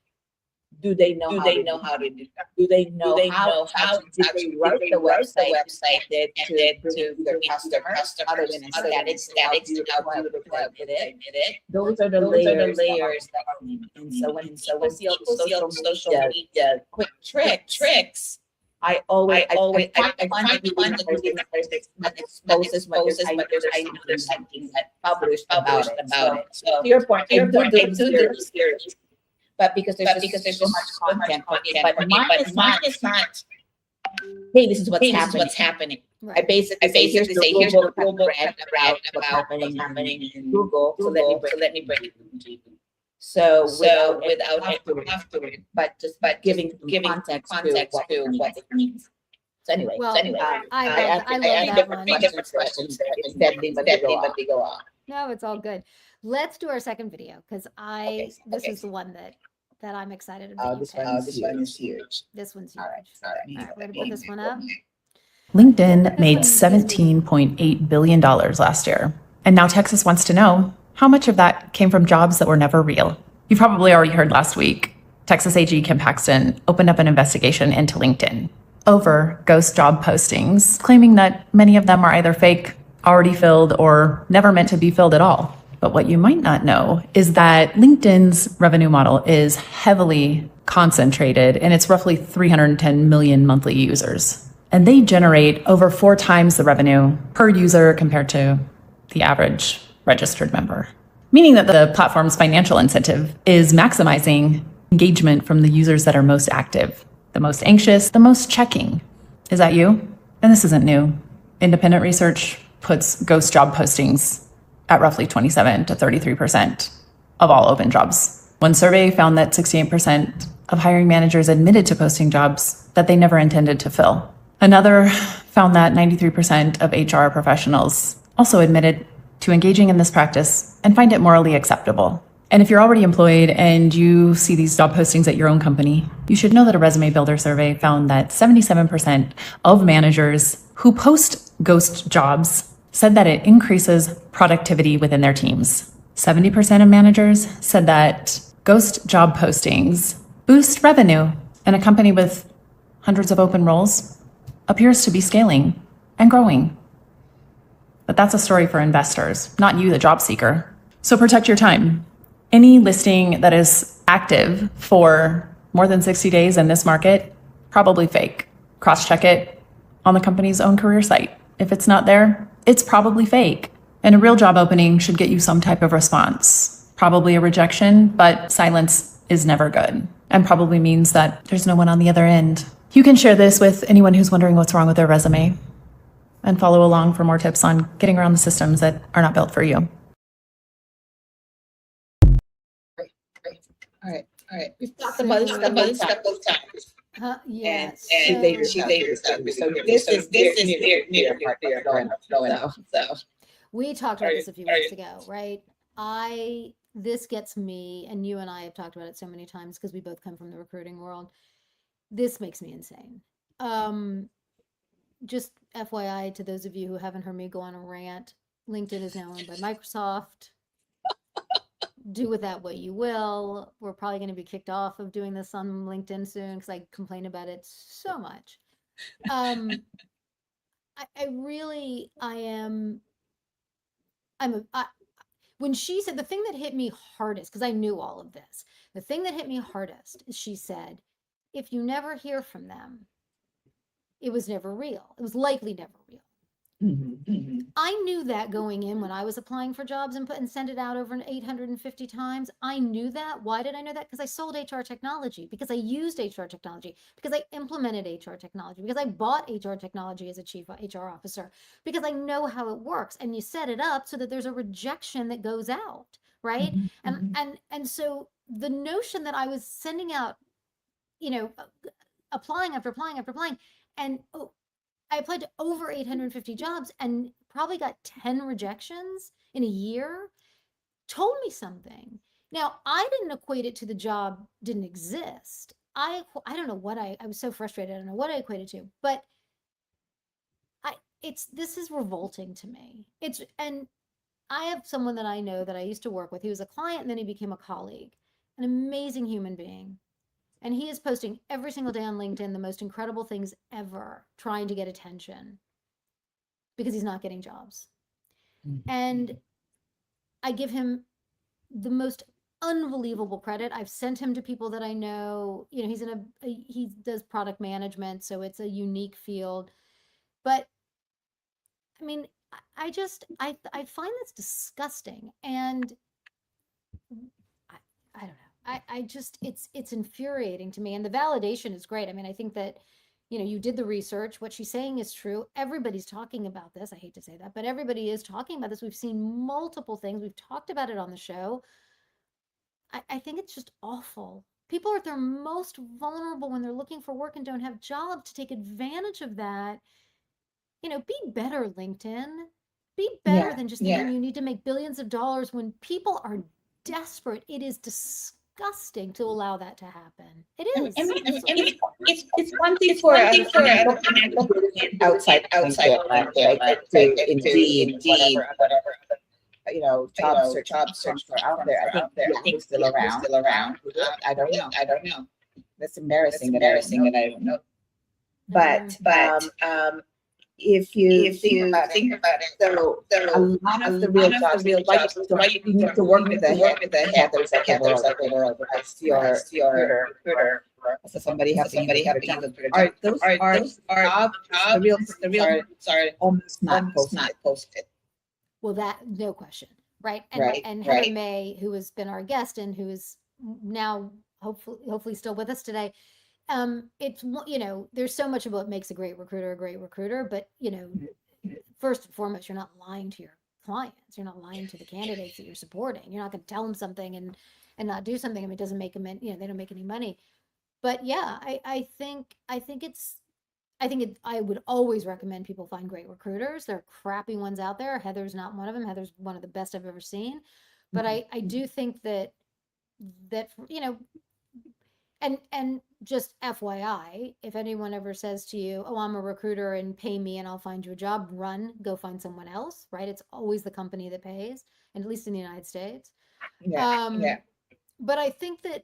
Do they know Do how they to do know how to that? do that? Do they Do know they how know how did they actually did write they the write the website website intended and to then bring to to their bring to their customers other than other than aesthetics and how aesthetics and how beautiful beautiful I I did it? did it? Those are the Those are the layers that are layers that are happening. And so when and so people when see all people the see all social the social media media quick quick tricks, tricks, I find I one find that one really that matters really matters that that exposes when there's exposes I know whether there's there's something something that published about published it. about So it. So to your point, to I your do point, do I the do series, series, but because there's but because there's just so much just so much content for it. content But for it. mine But is mine not, is not, hey, this is what's hey, this is happening. what's happening. I Right. basically I say, here's basically the say, rule here's the book I've rule book read I've read about what's about happening what's happening in in Google. So let me Google. bring So let me it bring to it you. to you. So So without any without fluff any to it, fluff to it, but just but just giving some giving context to context what it to what means. it means. So anyway, Well, I I love answered I I love three asked that different one. three different questions there, questions and there, it's and deadly, but they go deadly, but off. they go off. No, it's all good. Let's do our second video because Okay, this okay. is the one that I'm excited that Oh, you this picked. one is This one huge. is huge. This one's All right, huge. so let All me right, we're gonna go put this one up. LinkedIn This made one, this $17.8 billion last year. And now Texas wants to know how much of that came from jobs that were never real. You probably already heard last week, Texas AG Kim Paxton opened up an investigation into LinkedIn over ghost job postings, claiming that many of them are either fake, already filled, or never meant to be filled at all. But what you might not know is that LinkedIn's revenue model is heavily concentrated, and it's roughly 310 million monthly users. And they generate over 4 times the revenue per user compared to the average registered member. Meaning that the platform's financial incentive is maximizing engagement from the users that are most active, the most anxious, the most checking. Is that you? And this isn't new. Independent research puts ghost job postings at roughly 27 to 33% of all open jobs. One survey found that 68% of hiring managers admitted to posting jobs that they never intended to fill. Another found that 93% of HR professionals also admitted to engaging in this practice and find it morally acceptable. And if you're already employed and you see these job postings at your own company, you should know that a resume builder survey found that 77% of managers who post ghost jobs said that it increases productivity within their teams. 70% of managers said that ghost job postings boost revenue, and a company with hundreds of open roles appears to be scaling and growing. But that's a story for investors, not you, the job seeker. So protect your time. Any listing that is active for more than 60 days in this market, probably fake. Cross-check it on the company's own career site. If it's not there, it's probably fake. And a real job opening should get you some type of response. Probably a rejection, but silence is never good, and probably means that there's no one on the other end. You can share this with anyone who's wondering what's wrong with their resume, and follow along for more tips on getting around the systems that are not built for you. All right. All right. We've talked about this So- stuff About both this stuff times. both times. Yes. And later she stuff later is stuff really is so really this so is this near is near part near what's going on. so We talked about Are this a few you- are weeks you- ago, right? This gets me, and you and I have talked about it so many times because we both come from the recruiting world. This makes me insane. Just FYI to those of you who haven't heard me go on a rant, LinkedIn is now owned by Microsoft. Do with that what you will. We're probably going to be kicked off of doing this on LinkedIn soon because I complain about it so much. I really, I am, when she said the thing that hit me hardest, because I knew all of this, the thing that hit me hardest is she said, if you never hear from them, it was never real. It was likely never real. I knew that going in when I was applying for jobs and send it out over 850 times. I knew that. Why did I know that? Because I sold HR technology, because I used HR technology, because I implemented HR technology, because I bought HR technology as a chief HR officer, because I know how it works. And you set it up so that there's a rejection that goes out, right? And so the notion that I was sending out, you know, applying after applying after applying, and I applied to over 850 jobs and probably got 10 rejections in a year, told me something. Now, I didn't equate it to the job didn't exist. I don't know what I was so frustrated. I don't know what I equated to, but I it's this is revolting to me. It's and I have someone that I know that I used to work with. He was a client and then he became a colleague. An amazing human being. And he is posting every single day on LinkedIn the most incredible things ever, trying to get attention because he's not getting jobs. And I give him the most unbelievable credit. I've sent him to people that I know. You know, he does product management, so it's a unique field. But I mean, I find this disgusting, and I, I don't know. I just it's infuriating to me, and the validation is great. I mean, I think that you did the research. What she's saying is true. Everybody's talking about this. I hate to say that, but everybody is talking about this. We've seen multiple things. We've talked about it on the show. I think it's just awful. People are at their most vulnerable when they're looking for work and don't have jobs to take advantage of that. Be better, LinkedIn. Be better than just thinking you need to make billions of dollars when people are desperate. It is disgusting to allow that to happen. It is. It's one thing for outside LinkedIn, like to Indeed, whatever job search for out there. I think it's still around. I don't know. That's embarrassing that I don't know. But if you think about it, so a lot of the real jobs, you need to work with the headers of the world, as your recruiter, so somebody helping you with your job. Are those jobs, the real jobs are almost not posted. Well, that no question, right? And Heather May, who has been our guest and who is now hopefully still with us today. It's there's so much of what makes a great recruiter, but first and foremost, you're not lying to your clients. You're not lying to the candidates that you're supporting. You're not going to tell them something and not do something. I mean, it doesn't make them, they don't make any money. But yeah, I would always recommend people find great recruiters. There are crappy ones out there. Heather's not one of them. Heather's one of the best I've ever seen. But I do think that and just FYI, if anyone ever says to you, "Oh, I'm a recruiter and pay me and I'll find you a job," go find someone else, right? It's always the company that pays, and at least in the United States. Yeah. But I think that,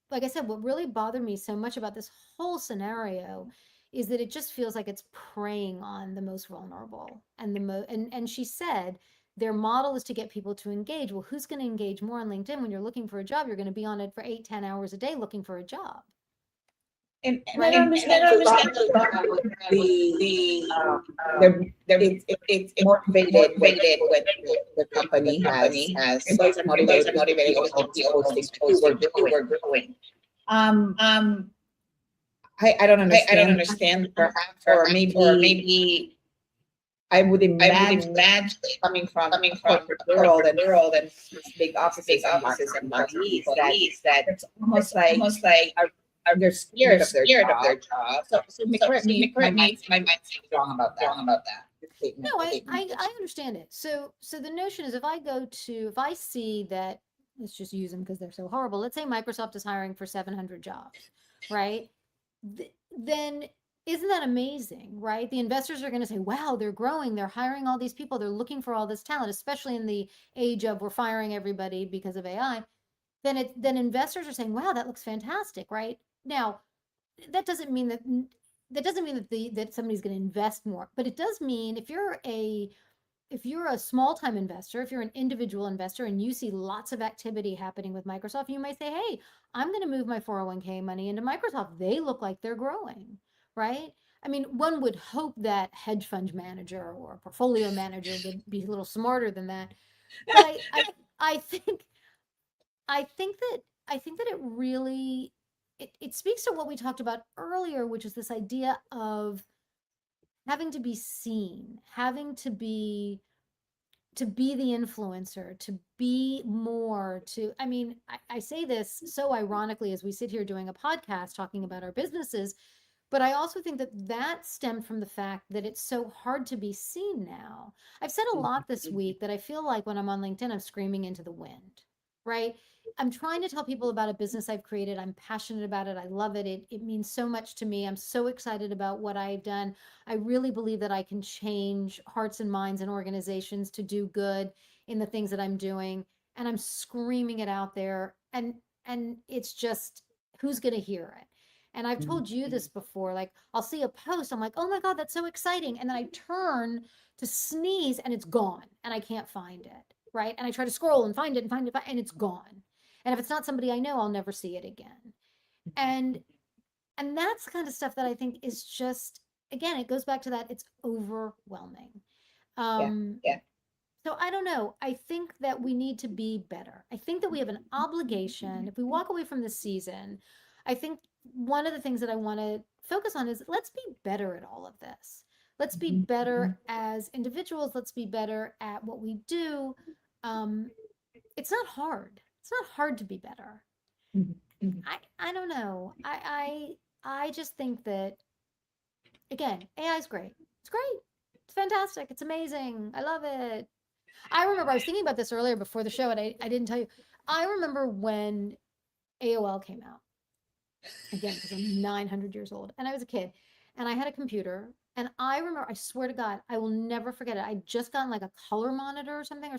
like I said, what really bothered me so much about this whole scenario is that it just feels like it's preying on the most vulnerable and and she said their model is to get people to engage. Well, who's going to engage more on LinkedIn when you're looking for a job? You're going to be on it for 8-10 hours a day looking for a job. And I don't understand it's motivated when the company has employees are motivated to we're growing. I don't understand perhaps, or maybe I would imagine coming from the corporate world and big offices and employees that it's almost like they're scared of their job. So correct me, my mind's wrong about that. No, I understand it. So the notion is, if I see that, let's just use them because they're so horrible. Let's say Microsoft is hiring for 700 jobs, right? Then isn't that amazing, right? The investors are going to say, wow, they're growing, they're hiring all these people, they're looking for all this talent, especially in the age of we're firing everybody because of AI. Then investors are saying, wow, that looks fantastic, right? Now, that doesn't mean that somebody's going to invest more, but it does mean if you're a small time investor, if you're an individual investor and you see lots of activity happening with Microsoft, you might say, hey, I'm going to move my 401k money into Microsoft. They look like they're growing, right? I mean, one would hope that hedge fund manager or portfolio manager would be a little smarter than that. But I think I think that it really it speaks to what we talked about earlier, which is this idea of having to be seen, having to be the influencer, to be more, to, I mean, I say this so ironically as we sit here doing a podcast talking about our businesses, but I also think that that stemmed from the fact that it's so hard to be seen now. I've said a lot this week that I feel like when I'm on LinkedIn, I'm screaming into the wind, right? I'm trying to tell people about a business I've created. I'm passionate about it. I love it. It means so much to me. I'm so excited about what I've done. I really believe that I can change hearts and minds and organizations to do good in the things that I'm doing. And I'm screaming it out there. And it's just, who's going to hear it? And I've told you this before, like I'll see a post, I'm like, oh my God, that's so exciting. And then I turn to sneeze and it's gone and I can't find it. Right. And I try to scroll and find it and find it and it's gone. And if it's not somebody I know, I'll never see it again. And that's the kind of stuff that I think is just, again, it goes back to that, it's overwhelming. Yeah. Yeah. So I don't know. I think that we need to be better. I think that we have an obligation. If we walk away from this season, I think one of the things that I want to focus on is let's be better at all of this. Let's be better as individuals. Let's be better at what we do. Um, it's not hard. It's not hard to be better. I don't know. I just think that, again, AI is great. It's great. It's fantastic. It's amazing. I love it. I remember I was thinking about this earlier before the show, and I didn't tell you. I remember when AOL came out, again, because I'm 900 years old, and I was a kid, and I had a computer, and I remember, I swear to God, I will never forget it. I just gotten like a color monitor or something,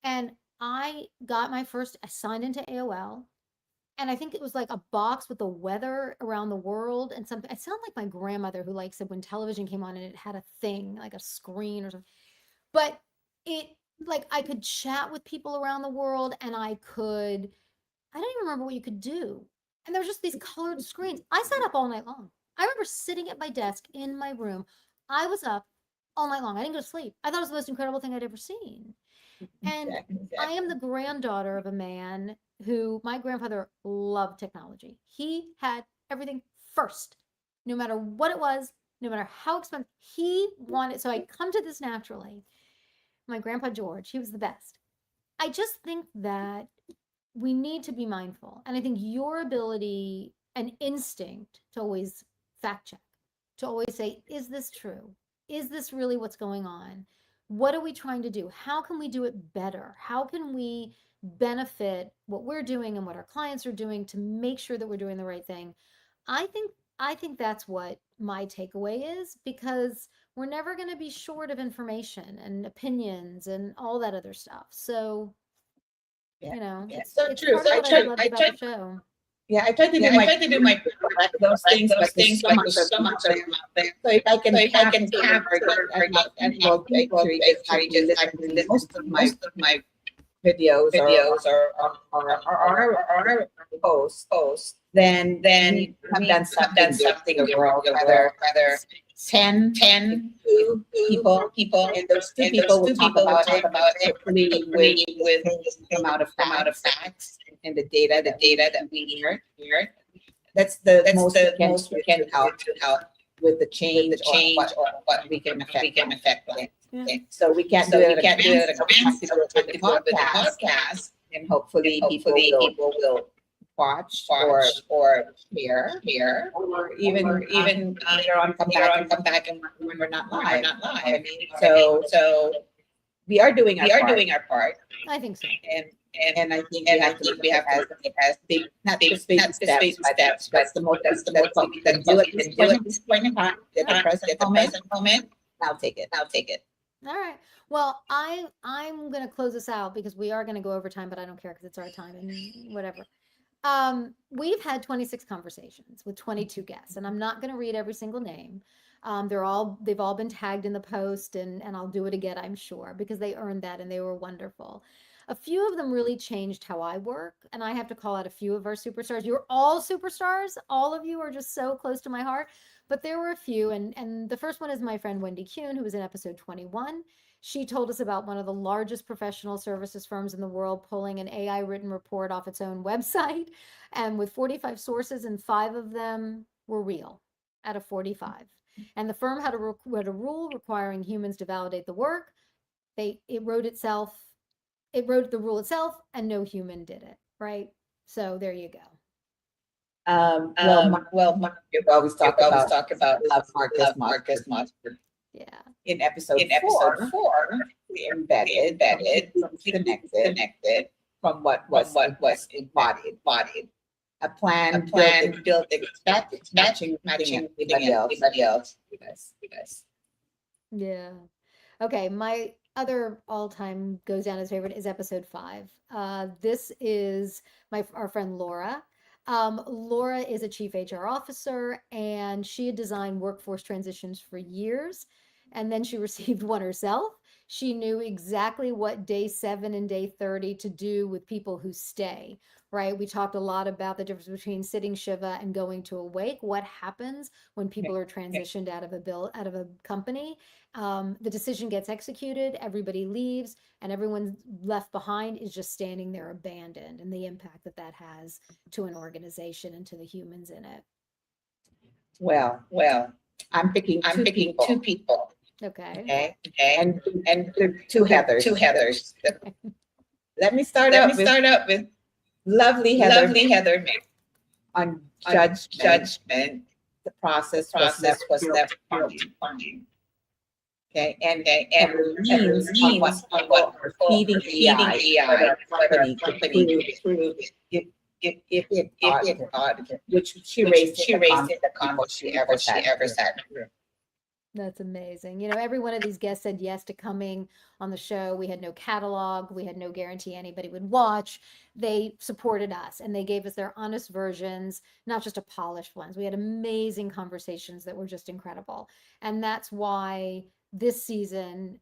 and I got my first, I signed into AOL, and I think it was like a box with the weather around the world and something. It sounded like my grandmother who like said when television came on and it had a thing, like a screen or something. But it, like, I could chat with people around the world and I don't even remember what you could do. And there was just these colored screens. I sat up all night long. I remember sitting at my desk in my room. I was up all night long. I didn't go to sleep. I thought it was the most incredible thing I'd ever seen. And I am the granddaughter of a man who, my grandfather loved technology. He had everything first, no matter what it was, no matter how expensive. He wanted, so I come to this naturally. My grandpa George, he was the best. I just think that we need to be mindful. And I think your ability and instinct to always fact check, to always say, is this true? Is this really what's going on? What are we trying to do? How can we do it better? How can we benefit what we're doing and what our clients are doing to make sure that we're doing the right thing? I think I think that's what my takeaway is, because we're never going to be short of information and opinions and all that other stuff. So, Yeah. So it's true. part of what I loved about the show. Yeah, I try to do my correct those things, but there's so much of them out there. So if I can capture that, I'm able to actually just listen to most of my videos or posts, then we have done something good for the world, whether 10 2 people, and those 2 people will talk about it, hopefully with things come out of facts and the data that we hear. That's the most we can help with the change or what we can affect. Yeah. So we can't do it at a glance, so we have to do it with the podcast, and hopefully people will watch or hear, or even later on come back and when we're not live. I mean, so we are doing our part, I think so. and I think we have to look at it as big, not just baby steps, but that's the most that's what we can do at this point in time, at the present moment. I'll take it. All right. Well, I'm gonna close this out because we are gonna go over time, but I don't care because it's our time and whatever. We've had 26 conversations with 22 guests, and I'm not gonna read every single name. They've all been tagged in the post, and I'll do it again, I'm sure, because they earned that and they were wonderful. A few of them really changed how I work, and I have to call out a few of our superstars. You're all superstars. All of you are just so close to my heart. but there were a few. And the first one is my friend Wendy Kuhn, who was in episode 21. She told us about one of the largest professional services firms in the world pulling an AI written report off its own website, and with 45 sources, and 5 of them were real out of 45. And the firm had a rule requiring humans to validate the work. It wrote itself, it wrote the rule itself, and no human did it, right? So there you go. You always talk about love Marcus Mossberg. Yeah. In episode four, we embedded connected from what was embodied. A plan built expect matching anybody else. Yeah. Okay, my other all-time goes down as favorite is episode 5. This is our friend Laura. Laura is a chief HR officer, and she had designed workforce transitions for years, and then she received one herself. She knew exactly what day 7 and day 30 to do with people who stay, right? We talked a lot about the difference between sitting Shiva and going to awake. What happens when people are transitioned out of a company? The decision gets executed, everybody leaves, and everyone left behind is just standing there abandoned, and the impact that that has to an organization and to the humans in it. Well, I'm picking two people. Okay. And two Heathers. Let me start out with lovely Heather on judgment. The process was left funding. Okay, and means on what we're feeding AI for the company to prove if it ought, which she raised the conflict she ever said. That's amazing. You know, every one of these guests said yes to coming on the show. We had no catalog. We had no guarantee anybody would watch. They supported us and they gave us their honest versions, not just a polished ones. We had amazing conversations that were just incredible. And that's why this season,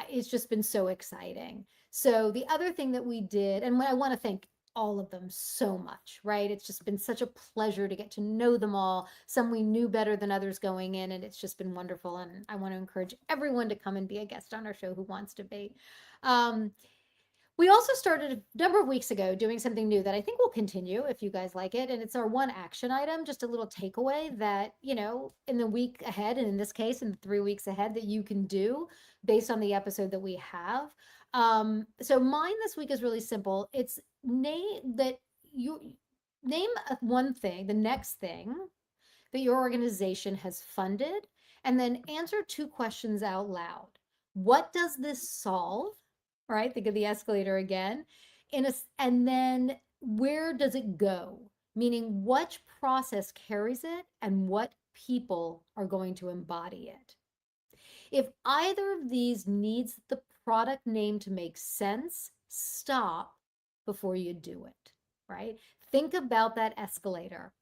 it's just been so exciting. So the other thing that we did, and I want to thank all of them so much, right? It's just been such a pleasure to get to know them all. Some we knew better than others going in, and it's just been wonderful. And I want to encourage everyone to come and be a guest on our show who wants to be. We also started a number of weeks ago doing something new that I think will continue if you guys like it. And it's our one action item, just a little takeaway that, you know, in the week ahead, and in this case, in the 3 weeks ahead, that you can do based on the episode that we have. So mine this week is really simple. It's name one thing, the next thing that your organization has funded, and then answer 2 questions out loud. What does this solve? Right? Think of the escalator again. And then where does it go? Meaning, what process carries it and what people are going to embody it? If either of these needs the product name to make sense, stop before you do it, right? Think about that escalator.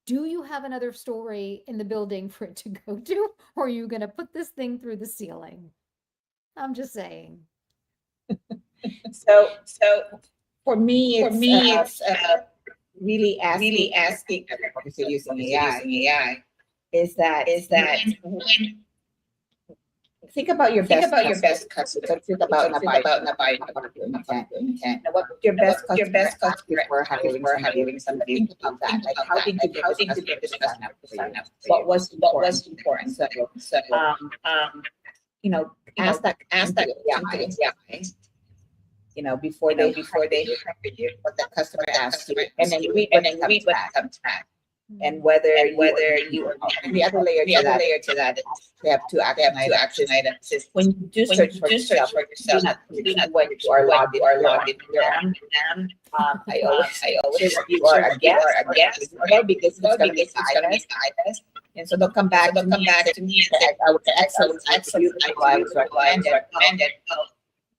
Do you have another story in the building for it to go to, or are you going to put this thing through the ceiling? I'm just saying. So for me, it's really asking, obviously using AI, is that when think about your best customer. So think about an intent. What your best customer before having something. Think about that. Like how did you get this customer to sign up? What was important? So you know, ask that AI. You know, before they hire you, what the customer asks you, and then read what comes back. And whether you are, and the other layer to that is we have two action items. When you do search for yourself, do not when you are logged in your own. I always if you are a guest, because it's going to be biased. And so they'll come back to me and say, I was excellent. I was recommended.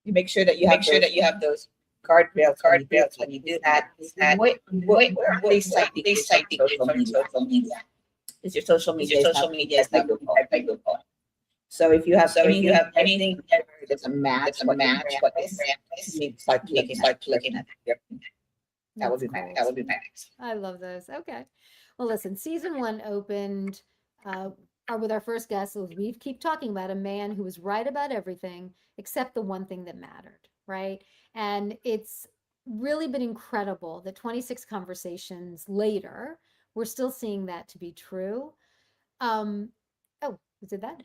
You make sure that you have those guardrails when you do that. Where are they citing social media? Is your social media like Google? So if you have anything that's a match what this you need to start looking at it. That would be my next. I love those. Okay. Well, listen, season 1 opened are with our first guest. So we keep talking about a man who was right about everything except the one thing that mattered, right? And it's really been incredible that 26 conversations later, we're still seeing that to be true. Um, oh, we did that.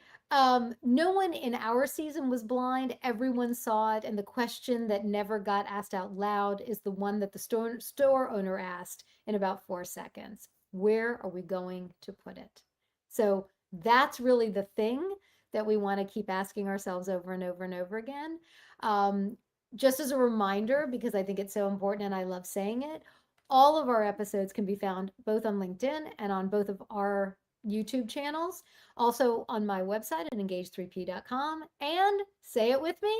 No one in our season was blind. Everyone saw it. And the question that never got asked out loud is the one that the store owner asked in about 4 seconds. Where are we going to put it? So that's really the thing that we want to keep asking ourselves over and over and over again. Um, just as a reminder, because I think it's so important and I love saying it, all of our episodes can be found both on LinkedIn and on both of our YouTube channels, also on my website at engage3p.com. And say it with me,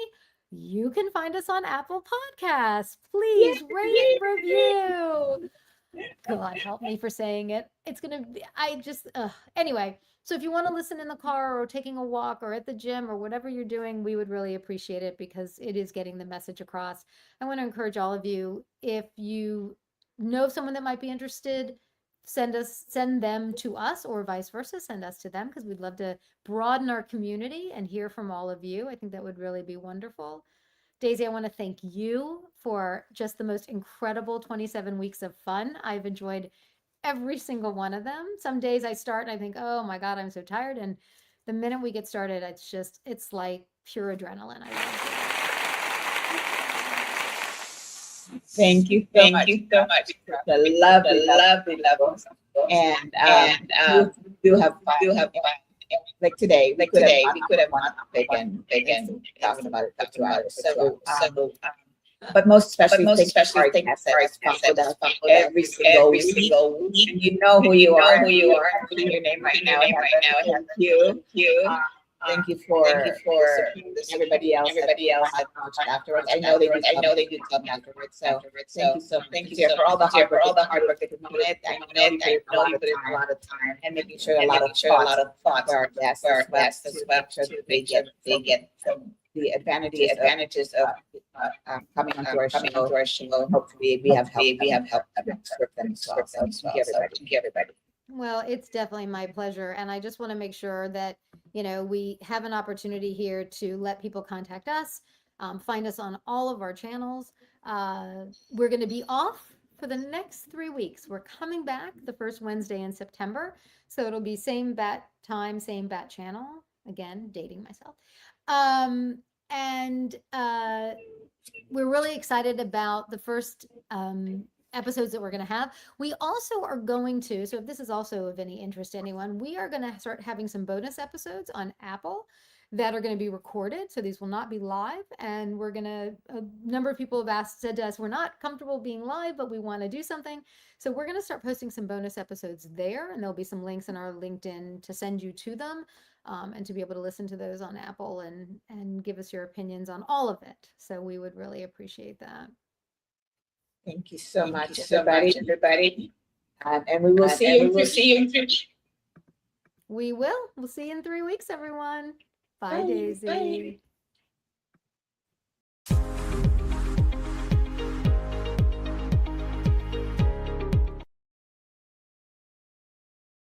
you can find us on Apple Podcasts. Please rate and review. God help me for saying it. It's going to be, anyway. So if you want to listen in the car or taking a walk or at the gym or whatever you're doing, we would really appreciate it because it is getting the message across. I want to encourage all of you, if you know someone that might be interested, send them to us or vice versa, send us to them because we'd love to broaden our community and hear from all of you. I think that would really be wonderful. Daisy, I want to thank you for just the most incredible 27 weeks of fun. I've enjoyed every single one of them. Some days I start and I think, oh my God, I'm so tired. And the minute we get started, it's like pure adrenaline. I Thank you so much. It's a lovely, lovely level. And we do have fun. Like today, we could have one topic and talking about it for 2 hours. But most especially, thank you for our guests that has followed us every single week. You know who you are. I'm putting your name right now. Thank you. Thank you for everybody else that launched afterwards. I know they do come afterwards. So thank you so much for all the hard work that you put in it. I know you put in a lot of time and making sure a lot of thoughts for our guests as well, to make sure they get the advantages of coming onto our show. Hopefully we have helped with them as well. So thank you everybody. Well, it's definitely my pleasure. And I just want to make sure that, we have an opportunity here to let people contact us, find us on all of our channels. We're going to be off for the next 3 weeks. We're coming back the first Wednesday in September. So it'll be same bat time, same bat channel. Again, dating myself. And we're really excited about the first episodes that we're going to have. We also are going to, so if this is also of any interest to anyone, we are going to start having some bonus episodes on Apple that are going to be recorded. So these will not be live. And we're going to, a number of people have said to us, we're not comfortable being live, but we want to do something. So we're going to start posting some bonus episodes there. And there'll be some links in our LinkedIn to send you to them. And to be able to listen to those on Apple and give us your opinions on all of it. So we would really appreciate that. Thank you so much, everybody. And we will see you. We will. We'll see you in 3 weeks, everyone. Bye, Daisy. Bye.